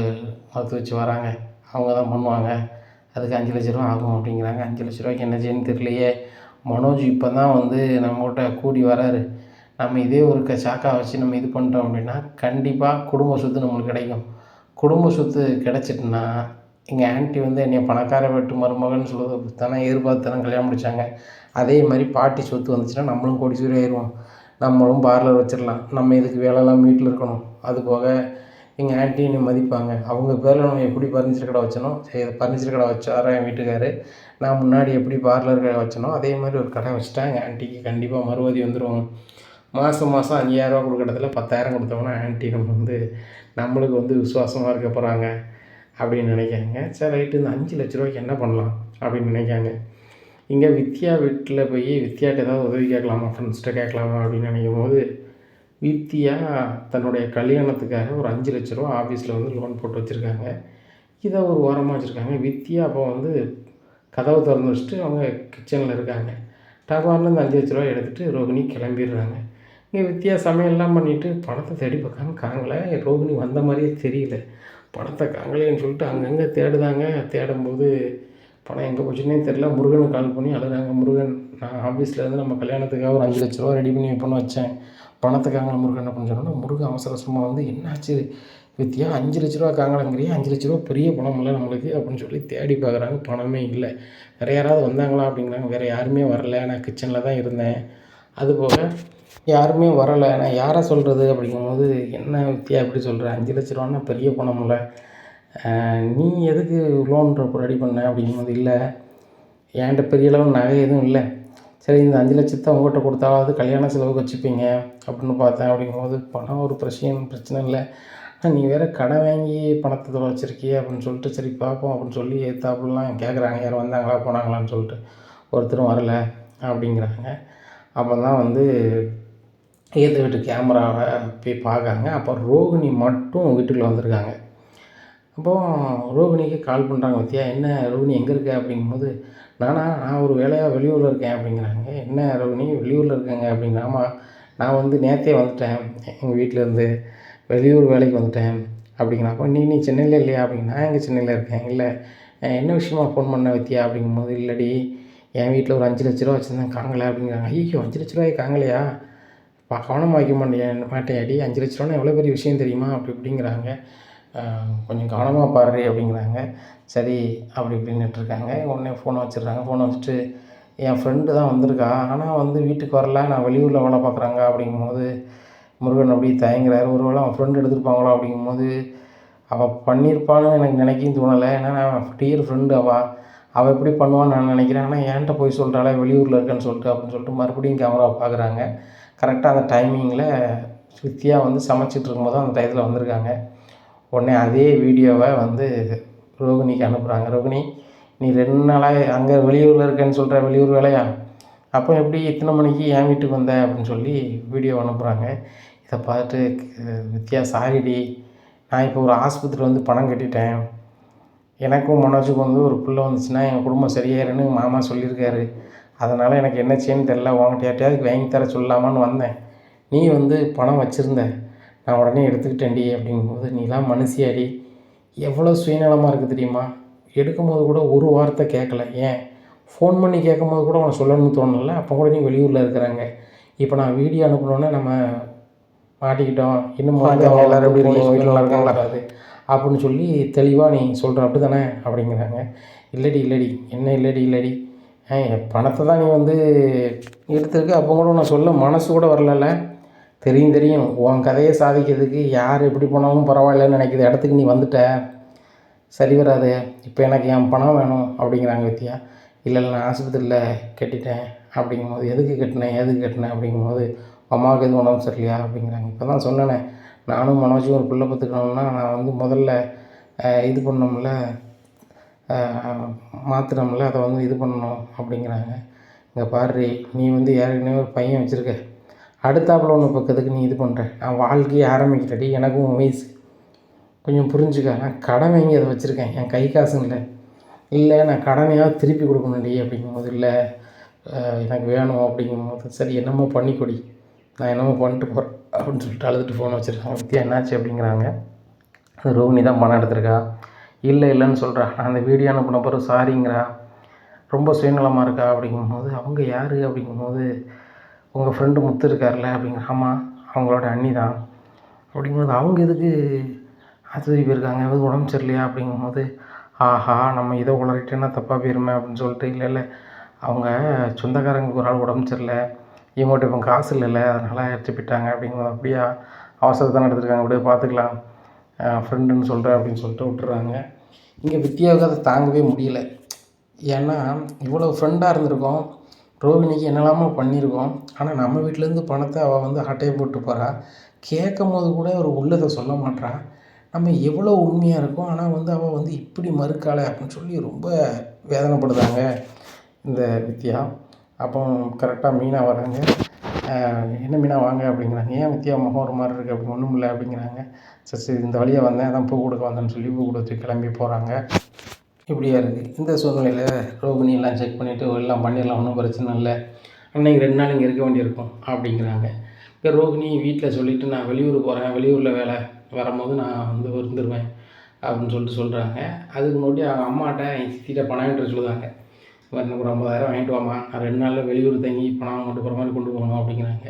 மருத்துவ வச்சு வராங்க, அவங்க தான் பண்ணுவாங்க, அதுக்கு 5 லட்ச ரூபா ஆகும் அப்படிங்கிறாங்க. 5 லட்ச ரூபாய்க்கு என்ன செய்யணும்னு தெரியலையே. மனோஜ் இப்போ தான் வந்து நம்மகிட்ட கூடி வராரு, நம்ம இதே ஒரு சாக்காக வச்சு நம்ம இது பண்ணிட்டோம் அப்படின்னா கண்டிப்பாக குடும்ப சொத்து நம்மளுக்கு கிடைக்கும். குடும்ப சொத்து கிடச்சிட்டுனா எங்கள் ஆன்ட்டி வந்து என்னை பணக்கார வீட்டு மருமகன்னு சொல்லுவது தானே எதிர்பார்த்து தானே கல்யாணம் முடித்தாங்க. அதே மாதிரி பாட்டி சொத்து வந்துச்சுன்னா நம்மளும் கோடீஸ்வரி ஆயிடுவோம், நம்மளும் பார்லர் வச்சிடலாம், நம்ம இதுக்கு வேலைலாம் வீட்டில் இருக்கணும். அதுபோக எங்கள் ஆன்ட்டி என்னை மதிப்பாங்க. அவங்க பேரில் நம்ம எப்படி ஃபர்னிச்சர் கடை வச்சனோ, சரி ஃபர்னிச்சர் கடை வச்சாரா என் வீட்டுக்காரு, நான் முன்னாடி எப்படி பார்லர் கடை வச்சனோ அதே மாதிரி ஒரு கடை வச்சுட்டா எங்கள் ஆன்ட்டிக்கு கண்டிப்பாக மறுபதி வந்துடுவாங்க. மாதம் 5,000 கொடுக்குற இடத்துல 10,000 கொடுத்தோம்னா ஆன்ட்டி நம்ம வந்து நம்மளுக்கு வந்து விசுவாசமாக இருக்க போகிறாங்க அப்படின்னு நினைக்காங்க. சரி ரைட்டு, இந்த 5 லட்ச ரூபாய்க்கு என்ன பண்ணலாம் அப்படின்னு நினைக்காங்க. இங்கே வித்யா வீட்டில் போய் வித்யாட்ட ஏதாவது உதவி கேட்கலாமா, ஃப்ரெண்ட்ஸ்கிட்ட கேட்கலாமா அப்படின்னு நினைக்கும் போது வித்யா தன்னுடைய கல்யாணத்துக்காக ஒரு 5 லட்ச ரூபா ஆஃபீஸில் வந்து லோன் போட்டு வச்சுருக்காங்க. இதை ஒரு ஓரமாக வச்சுருக்காங்க. வித்யா அப்போ வந்து கதவை திறந்து வச்சுட்டு அவங்க கிச்சனில் இருக்காங்க. டபார்னு இந்த 5 லட்ச ரூபா எடுத்துகிட்டு ரோகிணி கிளம்பிடுறாங்க. இங்கே வித்யா சமையல்லாம் பண்ணிவிட்டு பணத்தை தேடி பார்க்காங்க, காணல. ரோகிணி வந்த மாதிரியே தெரியல. பணத்தை காங்கலேன்னு சொல்லிட்டு அங்கங்கே தேடுதாங்க. தேடும்போது பணம் எங்கே போச்சுன்னே தெரில. முருகனுக்கு கால் பண்ணி அழுகிறாங்க. முருகன், நான் ஆஃபீஸில் நம்ம கல்யாணத்துக்காக ஒரு 5 லட்ச ரூபா ரெடி பண்ணி வைப்போன்னு வச்சேன், பணத்துக்காக முருகன் அப்படின்னு சொன்னோன்னா முருகன் அவசர அவசரமாக வந்து என்னாச்சு வித்யா, 5 லட்ச ரூபா காங்கலங்கிறியா, 5 லட்ச ரூபா பெரிய பணம் இல்லை நம்மளுக்கு அப்படின்னு சொல்லி தேடி பார்க்குறாங்க. பணமே இல்லை. வேறு யாராவது வந்தாங்களா அப்படிங்கிறாங்க. வேறு யாருமே வரல, நான் கிச்சனில் தான் இருந்தேன். அதுபோக யாருமே வரலை, நான் யாரை சொல்கிறது அப்படிங்கும்போது, என்ன வித்யா எப்படி சொல்கிற, 5 லட்ச ரூபான்னா பெரிய பணம் இல்லை, நீ எதுக்கு லோன் ரெடி பண்ண அப்படிங்கும்போது, இல்லை என்கிட்ட பெரிய அளவு நகை எதுவும் இல்லை, சரி இந்த 5 லட்சத்தை உங்கள்கிட்ட கொடுத்தாவது கல்யாண செலவுக்கு வச்சுப்பீங்க அப்படின்னு பார்த்தேன் அப்படிங்கும்போது, பணம் ஒரு பிரச்சனை இல்லை, நீ வேறு கடன் வாங்கி பணத்தை வச்சுருக்கிய அப்படின்னு சொல்லிட்டு, சரி பார்ப்போம் அப்படின்னு சொல்லி ஏத்தாப்புலாம் கேட்குறாங்க. யாரும் வந்தாங்களா போனாங்களான்னு சொல்லிட்டு. ஒருத்தரும் வரலை அப்படிங்கிறாங்க. அப்போ தான் வந்து ஏற்ற வீட்டு கேமராவை போய் பார்க்காங்க. அப்போ ரோகிணி மட்டும் வீட்டுக்குள்ளே வந்திருக்காங்க. அப்போது ரோகிணிக்கு கால் பண்ணுறாங்க. வித்யா, என்ன ரோகிணி எங்கே இருக்க அப்படிங்கும்போது, நான் ஒரு வேலையாக வெளியூரில் இருக்கேன் அப்படிங்கிறாங்க. என்ன ரோகிணி வெளியூரில் இருக்கேங்க அப்படிங்கிற. ஆமாம், நான் வந்து நேற்றே வந்துட்டேன் எங்கள் வீட்டிலேருந்து, வெளியூர் வேலைக்கு வந்துட்டேன் அப்படிங்கிறேன். அப்போ நீ சென்னையில் இல்லையா அப்படிங்க. நான் எங்கே சென்னையில் இருக்கேன். இல்லை, என்ன விஷயமா ஃபோன் பண்ண வித்யா அப்படிங்கும்போது, இல்லடி என் வீட்டில் ஒரு 5 லட்ச ரூபா வச்சுருந்தேன் காங்கலை அப்படிங்கிறாங்க. ஐயோ, 5 லட்ச ரூபாய் காங்கலையா, கவனமாக வைக்க மாட்டேன் 5 லட்ச ரூபான்னு எவ்வளோ பெரிய விஷயம் தெரியுமா அப்படி இப்படிங்கிறாங்க. கொஞ்சம் கவனமாக பாரு அப்படிங்கிறாங்க. சரி அப்படி இப்படின்னுட்டுருக்காங்க. உடனே ஃபோனை வச்சிடுறாங்க. ஃபோனை வச்சுட்டு, என் ஃப்ரெண்டு தான் வந்திருக்கா, ஆனால் வந்து வீட்டுக்கு வரல, நான் வெளியூரில் வேலை பார்க்குறாங்க அப்படிங்கும்போது முருகன் அப்படி தயங்குறாரு. ஒரு வேளை அவன் ஃப்ரெண்டு எடுத்துருப்பாங்களோ அப்படிங்கும்போது, அவள் பண்ணியிருப்பான்னு எனக்கு நினைக்கவும் தோணலை. ஏன்னா நான் டியர் ஃப்ரெண்டு அவள் எப்படி பண்ணுவான்னு நான் நினைக்கிறேன். ஆனால் என்கிட்ட போய் சொல்கிறாளே வெளியூரில் இருக்கேன்னு சொல்லிட்டு அப்படின்னு சொல்லிட்டு மறுபடியும் கேமராவை பார்க்குறாங்க. கரெக்டாக அந்த டைமிங்கில் வித்யா வந்து சமைச்சிட்டு இருக்கும்போது அந்த டயத்தில் வந்திருக்காங்க. உடனே அதே வீடியோவை வந்து ரோகிணிக்கு அனுப்புகிறாங்க. ரோகிணி, நீ 2 நாளாக அங்கே வெளியூரில் இருக்கேன்னு சொல்கிற, வெளியூர் வேலையா, அப்போ எப்படி இத்தனை மணிக்கு என் வீட்டுக்கு வந்த அப்படின்னு சொல்லி வீடியோ அனுப்புகிறாங்க. இதை பார்த்துட்டு வித்யா, சாரிடி, நான் இப்போ ஒரு ஆஸ்பத்திரி வந்து பணம் கட்டிட்டேன், எனக்கும் மனோஜுக்கும் வந்து ஒரு பிள்ளை வந்துச்சுன்னா எங்கள் குடும்பம் சரியாயிருன்னு மாமா சொல்லியிருக்காரு, அதனால் எனக்கு என்ன செய்யன்னு தெரில, உங்கள்கிட்ட யார்ட்டையாவது வாங்கி தர சொல்லலாமான்னு வந்தேன், நீ வந்து பணம் வச்சுருந்த, நான் உடனே எடுத்துக்கிட்டேன்டி அப்படிங்கும்போது, நீலாம் மனுஷியாடி, எவ்வளோ சுயநலமாக இருக்குது தெரியுமா, எடுக்கும்போது கூட ஒரு வார்த்தை கேட்கல, ஏன் ஃபோன் பண்ணி கேட்கும்போது கூட உனக்கு சொல்லணும்னு தோணலை, அப்போ கூட நீ வெளியூரில் இருக்கிறாங்க, இப்போ நான் வீடியோ அனுப்பினோன்னே நம்ம மாட்டிக்கிட்டோம், இன்னும் எல்லோரும் எப்படி இருக்கீங்க, வீட்டில் நல்லா இருக்காங்களா அப்படின்னு சொல்லி தெளிவாக நீ சொல்கிற அப்படி தானே அப்படிங்கிறாங்க. இல்லடி என்ன இல்லடி, பணத்தை தான் நீ வந்து எடுத்துருக்கு, அப்போ கூட நான் சொல்ல மனசு கூட வரல, தெரியும் உன் கதையை சாதிக்கிறதுக்கு யார் எப்படி போனாலும் பரவாயில்லன்னு நினைக்கிற இடத்துக்கு நீ வந்துட்ட, சரி வராது, இப்போ எனக்கு என் பணம் வேணும் அப்படிங்கிறாங்க வித்யா. இல்லை நான் ஆஸ்பத்திரியில் கட்டிட்டேன் அப்படிங்கும்போது, எதுக்கு கட்டினேன் அப்படிங்கும்போது, அம்மாவுக்கு எதுவும் உடம்பு சரியில்லையா அப்படிங்கிறாங்க. இப்போ தான் சொன்னேனே, நானும் மனோஜும் ஒரு பிள்ளை பார்த்துக்கணும்னா நான் வந்து முதல்ல இது பண்ணோம்ல, மாற்றினோம்ல, அதை வந்து இது பண்ணணும் அப்படிங்கிறாங்க. இங்கே பாரு, நீ வந்து ஏற்கனவே ஒரு பையன் வச்சுருக்க, அடுத்தாப்புல ஒன்று பக்கத்துக்கு நீ இது பண்ணுற, நான் வாழ்க்கையை ஆரம்பிக்கிறடி, எனக்கும் வயசு கொஞ்சம் புரிஞ்சுக்க, நான் கடன் வாங்கி அதை வச்சுருக்கேன், என் கை காசும் இல்லை, நான் கடனையாவது திருப்பி கொடுக்கணும்டி அப்படிங்கும்போது, இல்லை எனக்கு வேணும் அப்படிங்கும்போது, சரி என்னமோ பண்ணிக்கொடி, நான் என்னமோ பண்ணிட்டு போகிறேன் அப்படின்னு சொல்லிட்டு அழுதுட்டு ஃபோனை வச்சுருக்காங்க. வித்யா, என்னாச்சு அப்படிங்கிறாங்க. ரோகிணி தான் பணம் எடுத்திருக்கா, இல்லைன்னு சொல்கிறா, நான் அந்த வீடியோ அனுப்பின பிறகு சாரிங்கிறா, ரொம்ப சுயநலமாக இருக்கா அப்படிங்கும்போது, அவங்க யார் அப்படிங்கும்போது, உங்கள் ஃப்ரெண்டு முத்து இருக்கார்ல அப்படிங்கிற. ஆமாம், அவங்களோட அண்ணி தான் அப்படிங்கும்போது, அவங்க எதுக்கு ஆஸ்பத்திரி போயிருக்காங்க, எதுவும் உடம்பு சரியில்லையா அப்படிங்கும்போது, ஆஹா நம்ம இதை உளறிட்டேன்னா தப்பாக போயிருமே அப்படின்னு சொல்லிட்டு, இல்லை இல்லை அவங்க சொந்தக்காரங்களுக்கு ஒரு ஆள் உடம்பு சரியில்ல, இவங்ககிட்ட இப்போ காசு இல்லைல்ல, அதனால் எடுத்துட்டு போயிட்டாங்க அப்படிங்கும்போது, அப்படியா அவசரத்தானே எடுத்துருக்காங்க விடு பார்த்துக்கலாம், ஃப்ரெண்டுன்னு சொல்கிறேன் அப்படின்னு சொல்லிட்டு விட்டுறாங்க. இங்கே வித்யாவுக்கு அதை தாங்கவே முடியல. ஏன்னா இவ்வளோ ஃப்ரெண்டாக இருந்திருக்கோம், ரோகிணிக்கு என்னெல்லாமோ பண்ணியிருக்கோம். ஆனால் நம்ம வீட்டிலேருந்து பணத்தை அவள் வந்து ஆட்டையை போட்டு போகிறா. கேட்கும்போது கூட ஒரு உள்ளதை சொல்ல மாட்றா. நம்ம எவ்வளோ உண்மையாக இருக்கோம், ஆனால் வந்து அவள் வந்து இப்படி மறுக்காளே அப்படின்னு சொல்லி ரொம்ப வேதனைப்படுதாங்க இந்த வித்யா. அப்போ கரெக்டாக மீனா வராங்க. என்ன மீனா வாங்க அப்படிங்கிறாங்க. ஏன் வித்யா முகம் ஒரு மாதிரி இருக்குது அப்படி? ஒன்றும் இல்லை அப்படிங்கிறாங்க. சரி சரி இந்த வழியாக வந்தேன், அதான் பூ கொடுக்க வந்தேன்னு சொல்லி பூ கொடுத்து கிளம்பி போகிறாங்க. இப்படியா இருக்குது இந்த சூழ்நிலையில் ரோகிணி எல்லாம் செக் பண்ணிவிட்டு எல்லாம் பண்ணிடலாம், ஒன்றும் பிரச்சனை இல்லை, அன்றைக்கி 2 நாள் இங்கே இருக்க வேண்டியிருக்கும் அப்படிங்கிறாங்க. இப்போ ரோகிணி வீட்டில் சொல்லிவிட்டு நான் வெளியூர் போகிறேன், வெளியூரில் வேலை வரும்போது நான் வந்து வந்துடுவேன் அப்படின்னு சொல்லிட்டு சொல்கிறாங்க. அதுக்கு முன்னாடி அவங்க அம்மாட்ட என் சித்திட்ட பணம் வாங்கிட்டு சொல்லுவாங்க. எனக்கு ஒரு 50,000 வாங்கிட்டு வாம்மா, நான் 2 நாளில் வெளியூர் தங்கி பணம் கொண்டு போகிற மாதிரி கொண்டு போகணும் அப்படிங்கிறாங்க.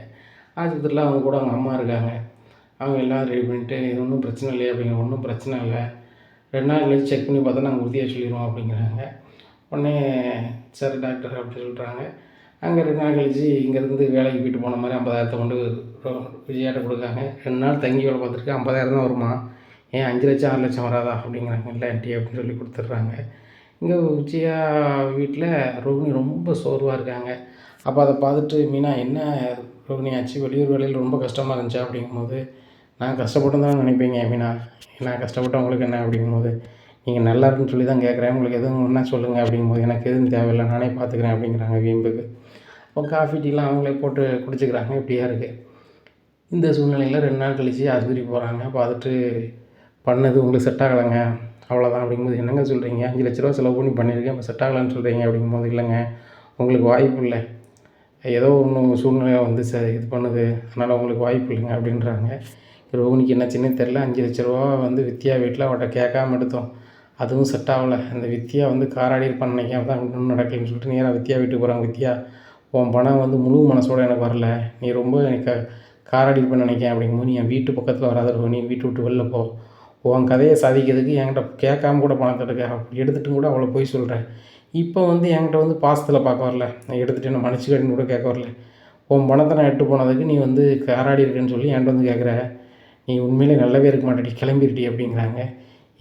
ஆஸ்பத்திரியில் அவங்க கூட அவங்க அம்மா இருக்காங்க. அவங்க எல்லாம் ரெடி பண்ணிவிட்டு இது ஒன்றும் பிரச்சனை இல்லையா அப்படிங்கிற. ஒன்றும் பிரச்சனை இல்லை, 2 நாள் கழிச்சு செக் பண்ணி பார்த்தா நாங்கள் உறுதியாக சொல்லிடுவோம் அப்படிங்கிறாங்க. உடனே சரி டாக்டர் அப்படின்னு சொல்கிறாங்க. அங்கே 2 நாள் கழிச்சு இங்கேருந்து வேலைக்கு போயிட்டு போன மாதிரி 50,000 கொண்டு விஜயாட்ட கொடுக்காங்க. 2 நாள் தங்கி வேலை பார்த்துருக்கு, 50,000 தான் வருமா, ஏன் 5 லட்சம் 6 லட்சம் வராதா அப்படிங்கிறாங்க. இல்லை ஆண்டி அப்படின்னு சொல்லி கொடுத்துட்றாங்க. இங்கே விஜயா வீட்டில் ரோகிணி ரொம்ப சோர்வாக இருக்காங்க. அப்போ அதை பார்த்துட்டு மீனா என்ன ரோகிணி ஆச்சு, வெளியூர் வேலையில் ரொம்ப கஷ்டமாக இருந்துச்சா அப்படிங்கும்போது, நான் கஷ்டப்பட்டு தான் நினைப்பீங்க மீனா, நான் கஷ்டப்பட்டவங்களுக்கு என்ன அப்படிங்கும்போது, நீங்கள் நல்லா இருக்குன்னு சொல்லி தான் கேட்குறேன், உங்களுக்கு எதுவும் ஒன்றா சொல்லுங்கள் அப்படிங்கும்போது, எனக்கு எதுவும் தேவையில்லை நானே பார்த்துக்கிறேன் அப்படிங்கிறாங்க வீம்புக்கு. இப்போ காஃபி டீலாம் அவங்களே போட்டு குடிச்சிக்கிறாங்க. இப்படியா இருக்குது இந்த சூழ்நிலையில். 2 நாள் கழிச்சு ஆஸ்பத்திரி போகிறாங்க. பார்த்துட்டு பண்ணது உங்களுக்கு செட் ஆகலைங்க அவ்வளோதான் அப்படிங்கும்போது, என்னங்க சொல்கிறீங்க, 5 லட்ச ரூபா செலவு பண்ணி பண்ணியிருக்கேன், இப்போ செட் ஆகலைன்னு சொல்கிறீங்க அப்படிங்கும்போது, இல்லைங்க உங்களுக்கு வாய்ப்பு இல்லை, ஏதோ ஒன்று உங்கள் சூழ்நிலை வந்து இது பண்ணுது, அதனால் உங்களுக்கு வாய்ப்பு இல்லைங்க அப்படின்றாங்க. ரோகிணிக்கு என்ன சின்ன தெரில, 5 லட்ச ரூபா வந்து வித்யா வீட்டில் அவட்ட கேட்காம எடுத்தோம், அதுவும் செட் ஆகலை. அந்த வித்யா வந்து காராடி இருப்பான்னு நினைக்காம தான் இன்னும் நடக்கலைன்னு சொல்லிட்டு நேராக வித்யா வீட்டுக்கு போகிறாங்க. வித்யா உன் பணம் வந்து முழு மனசோடு எனக்கு வரல, நீ ரொம்ப எனக்கு காராடி இருப்பேன்னு நினைக்கிறேன் அப்படிங்கும்போது, நீ என் வீட்டு பக்கத்தில் வராத ரோகிணி, வீட்டு விட்டு வெளில போ, உன் கதையை சாதிக்கிறதுக்கு என்கிட்ட கேட்காம கூட பணத்தை அப்படி எடுத்துகிட்டும் கூட அவ்வளோ போய் சொல்கிறேன். இப்போ வந்து என்கிட்ட வந்து பாசத்தில் பார்க்க வரல, நான் எடுத்துகிட்டு என்ன மன்னிச்சுக்கன்னு கூட கேட்க வரல, உன் பணத்தை நான் எட்டு போனதுக்கு நீ வந்து காராடி இருக்கேன்னு சொல்லி என்கிட்ட வந்து கேட்குற, நீ உண்மையிலே நல்லாவே இருக்க மாட்டேடி, கிளம்பிருட்டி அப்படிங்கிறாங்க.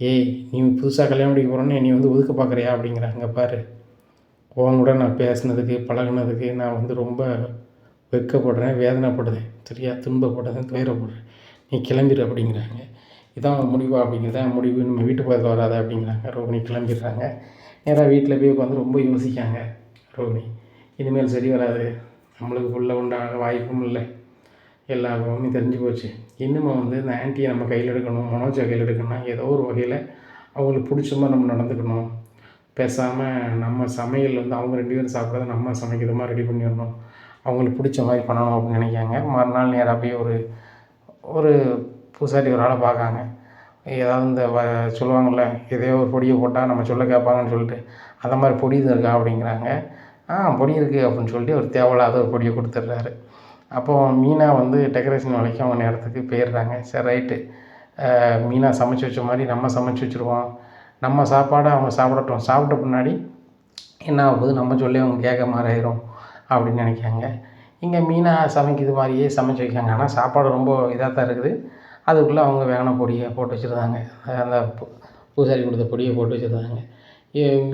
ஏய் நீ புதுசாக கல்யாணம் பண்ணிக்க போகிறோன்னு நீ வந்து ஒதுக்க பார்க்குறியா அப்படிங்கிறாங்க. பாரு உன் கூட நான் பேசுனதுக்கு பழகுனதுக்கு நான் வந்து ரொம்ப வெட்கப்படுறேன், வேதனைப்படுறேன், சரியா, துன்பப்படுறேன், துயரப்படுறேன், நீ கிளம்பிடு அப்படிங்கிறாங்க. இதான் முடிவா அப்படிங்கிறத முடிவு, நம்ம வீட்டு பக்கத்தில் வராத அப்படிங்கிறாங்க. ரோகிணி கிளம்பிடுறாங்க. நேராக வீட்டில் போய் உட்காந்து ரொம்ப யோசிக்காங்க ரோகிணி. இனிமேல் சரி வராது, நம்மளுக்கு புள்ள உண்டான வாய்ப்பும் இல்லை, எல்லா விவரமும் தெரிஞ்சு போச்சு. இன்னும் வந்து இந்த ஆன்ட்டியை நம்ம கையில் எடுக்கணும், மனோஜை கையில் எடுக்கணும்னா ஏதோ ஒரு வகையில் அவங்களுக்கு பிடிச்ச மாதிரி நம்ம நடந்துக்கணும். பேசாமல் நம்ம சமையல் வந்து அவங்க 2 பேரும் சாப்பிட்றத நம்ம சமைக்கிற மாதிரி ரெடி பண்ணிடணும், அவங்களுக்கு பிடிச்ச மாதிரி பண்ணணும் அப்படின்னு நினைக்காங்க. மறுநாள் நேராக போய் ஒரு பூசாரி ஒரு ஆளை பார்க்காங்க. ஏதாவது இந்த சொல்லுவாங்கள்ல, எதையோ ஒரு பொடியை போட்டால் நம்ம சொல்ல கேட்பாங்கன்னு சொல்லிட்டு, அந்த மாதிரி பொடி இது இருக்கா அப்படிங்கிறாங்க. பொடி இருக்குது அப்படின்னு சொல்லிட்டு ஒரு தேவையில்லாத ஒரு பொடியை கொடுத்துட்றாரு. அப்போது மீனா வந்து டெக்கரேஷன் வேலைக்கு அவங்க நேரத்துக்கு போயிடுறாங்க. சரி ரைட்டு, மீனா சமைச்சு வச்ச மாதிரி நம்ம சமைச்சு வச்சுருவோம், நம்ம சாப்பாடை அவங்க சாப்பிடட்டும், சாப்பிட்ட பின்னாடி என்ன ஆகுது நம்ம சொல்லி அவங்க கேட்க மாதிரி ஆயிரும் அப்படின்னு நினைக்காங்க. இங்கே மீனா சமைக்கிறது மாதிரியே சமைச்சு வைக்காங்க. ஆனால் சாப்பாடு ரொம்ப இதாக தான் இருக்குது. அதுக்குள்ளே அவங்க வேணாம் பொடியை போட்டு வச்சுருந்தாங்க, அந்த பூசாரி கொடுத்த பொடியை போட்டு வச்சுருந்தாங்க.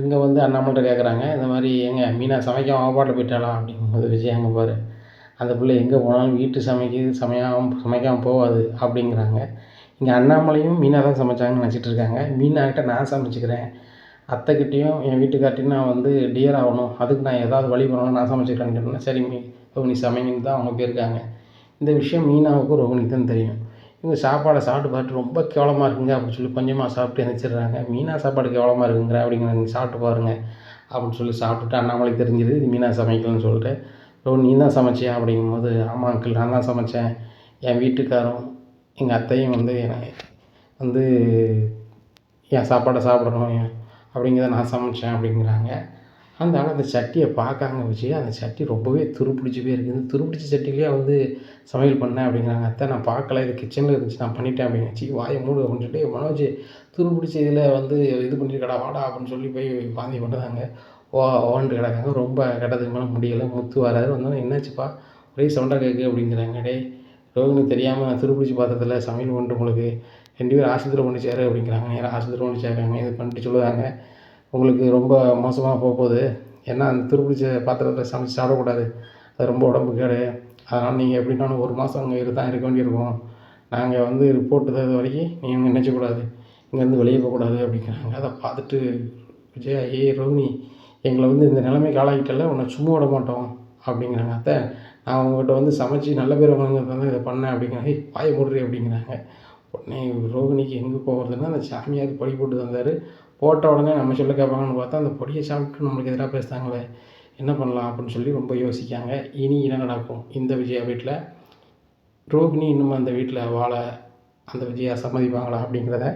இங்கே வந்து அண்ணாமல்கிட்ட கேட்குறாங்க, இந்த மாதிரி ஏங்க மீனா சமைக்காம அவன் பாட்டில் போயிட்டாளா அப்படிங்கும்போது, விஜய் அங்கே பாரு, அந்த பிள்ளை எங்கே போனாலும் வீட்டு சமைக்காமல் போகாது அப்படிங்கிறாங்க. இங்கே அண்ணாமலையும் மீனா தான் சமைச்சாங்கன்னு நினச்சிட்டு இருக்காங்க. மீனாக்கிட்ட நான் சமைச்சிக்கிறேன், அத்தைக்கிட்டேயும் என் வீட்டுக்கார்ட்டையும் நான் வந்து டியர் ஆகணும், அதுக்கு நான் ஏதாவது வழி பண்ணணும், நான் சமைச்சிக்கிறேன்னு சொன்னேன். சரி ரோகிணி சமைங்கன்னு தான் அவங்க போயிருக்காங்க. இந்த விஷயம் மீனாவுக்கும் ரோகிணிக்கு தான் தெரியும். இவங்க சாப்பாடை சாப்பிட்டு பார்த்துட்டு ரொம்ப கேவலமாக இருக்குங்க அப்படின்னு சொல்லி கொஞ்சமாக சாப்பிட்டு எந்திரிச்சிடுறாங்க. மீனா சாப்பாடு கேவலமாக இருக்குங்கிற அப்படிங்கிற, நீங்கள் சாப்பிட்டு பாருங்கள் அப்படின்னு சொல்லி சாப்பிட்டுட்டு அண்ணாமலைக்கு தெரிஞ்சிடுது இது மீனா சமைக்கலன்னு சொல்லிட்டு. நீ தான் சமைச்சியா அப்படிங்கும்போது, ஆமாம் அங்கிள் நான் தான் சமைச்சேன், என் வீட்டுக்காரும் எங்கள் அத்தையும் வந்து வந்து என் சாப்பாடை சாப்பிடணும் அப்படிங்கிறத நான் சமைச்சேன் அப்படிங்கிறாங்க. அந்த ஆள் அந்த சட்டியை பார்க்காங்க விஜயா, அந்த சட்டி ரொம்பவே துருப்பிடிச்சு போயிருக்கு. இந்த துருப்பிடிச்ச சட்டியிலேயே வந்து சமையல் பண்ணேன் அப்படிங்கிறாங்க. அத்தை நான் பார்க்கல, இது கிச்சனில் இருந்துச்சு நான் பண்ணிட்டேன் அப்படிங்க. ச்சீ வாய மூடு அப்படின்னு சொல்லிட்டு, மனோஜ் துருப்பிடிச்ச இதில் வந்து இது பண்ணியிருக்கடா வாடா அப்படின்னு சொல்லி போய் வாந்தி பண்ணுறாங்க. ஓன்ட்டு கிடக்காங்க. ரொம்ப கெட்டதுக்கு மேலே முடியலை. முத்து வராரு. வந்தோடனே என்னாச்சுப்பா ஒரே சவுண்டாக கேட்கு அப்படிங்கிறாங்க. டேய் ரோகிணி தெரியாமல் துருப்பிடிச்ச பாத்திரத்தில் சமையல் பண்ணிட்டு உங்களுக்கு 2 பேரும் ஆஸ்பத்திரி கொண்டு சேரு அப்படிங்கிறாங்க. நேராக ஆஸ்பத்திரி கொண்டு சேர்க்காங்க. இது பண்ணிட்டு சொல்லுவாங்க, உங்களுக்கு ரொம்ப மோசமாக போகுது. ஏன்னா அந்த துருப்பிடிச்ச பாத்திரத்தில் சமைச்சு சாப்பிடக்கூடாது. அது ரொம்ப உடம்பு கேடு. அதனால் நீங்கள் எப்படின்னாலும் 1 மாதம் அங்கே இருக்க வேண்டியிருக்கும். நாங்கள் வந்து ரிப்போர்ட்டு தர்றது வரைக்கும் நீங்கள் நினைக்கக்கூடாது. இங்கேருந்து வெளியே போகக்கூடாது அப்படிங்கிறாங்க. அதை பார்த்துட்டு விஜயா, ஏய் ரோகிணி எங்களை வந்து இந்த நிலைமைக்கு ஆளாக்கிட்டல்ல, உன்னை சும்மா விட மாட்டோம் அப்படிங்கிறாங்க. அத்தை நான் உங்கள்கிட்ட வந்து சமைச்சு நல்ல பேர் வாங்குறதுக்கு தான் இதை பண்ணேன் அப்படிங்கிறாங்க. ஏய் வாயை மூடுறி அப்படிங்கிறாங்க. உடனே ரோகிணிக்கு எங்கே போகிறதுன்னா, அந்த சாமியாருக்கு பொடி போட்டு தந்தார். போட்ட உடனே நம்ம சொல்ல கேட்பாங்கன்னு பார்த்தா, அந்த பொடியை சாப்பிட்டு நம்மளுக்கு எதிராக பேசுகிறாங்களே, என்ன பண்ணலாம் அப்படின்னு சொல்லி ரொம்ப யோசிக்காங்க. இனி என்ன நடக்கும் இந்த விஜயா வீட்டில்? ரோகிணி இன்னும் அந்த வீட்டில் வாழ அந்த விஜயா சம்மதிப்பாங்களா அப்படிங்கிறத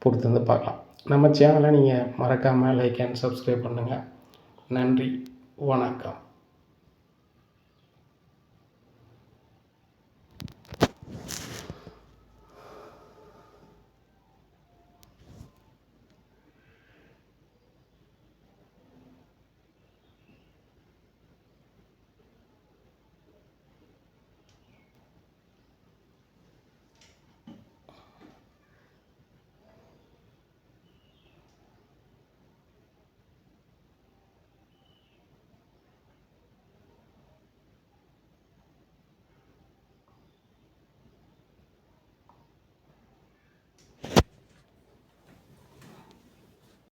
பொறுத்து வந்து பார்க்கலாம். நம்ம சேனலை நீங்கள் மறக்காமல் லைக் அண்ட் சப்ஸ்கிரைப் பண்ணுங்கள். நன்றி, வணக்கம்.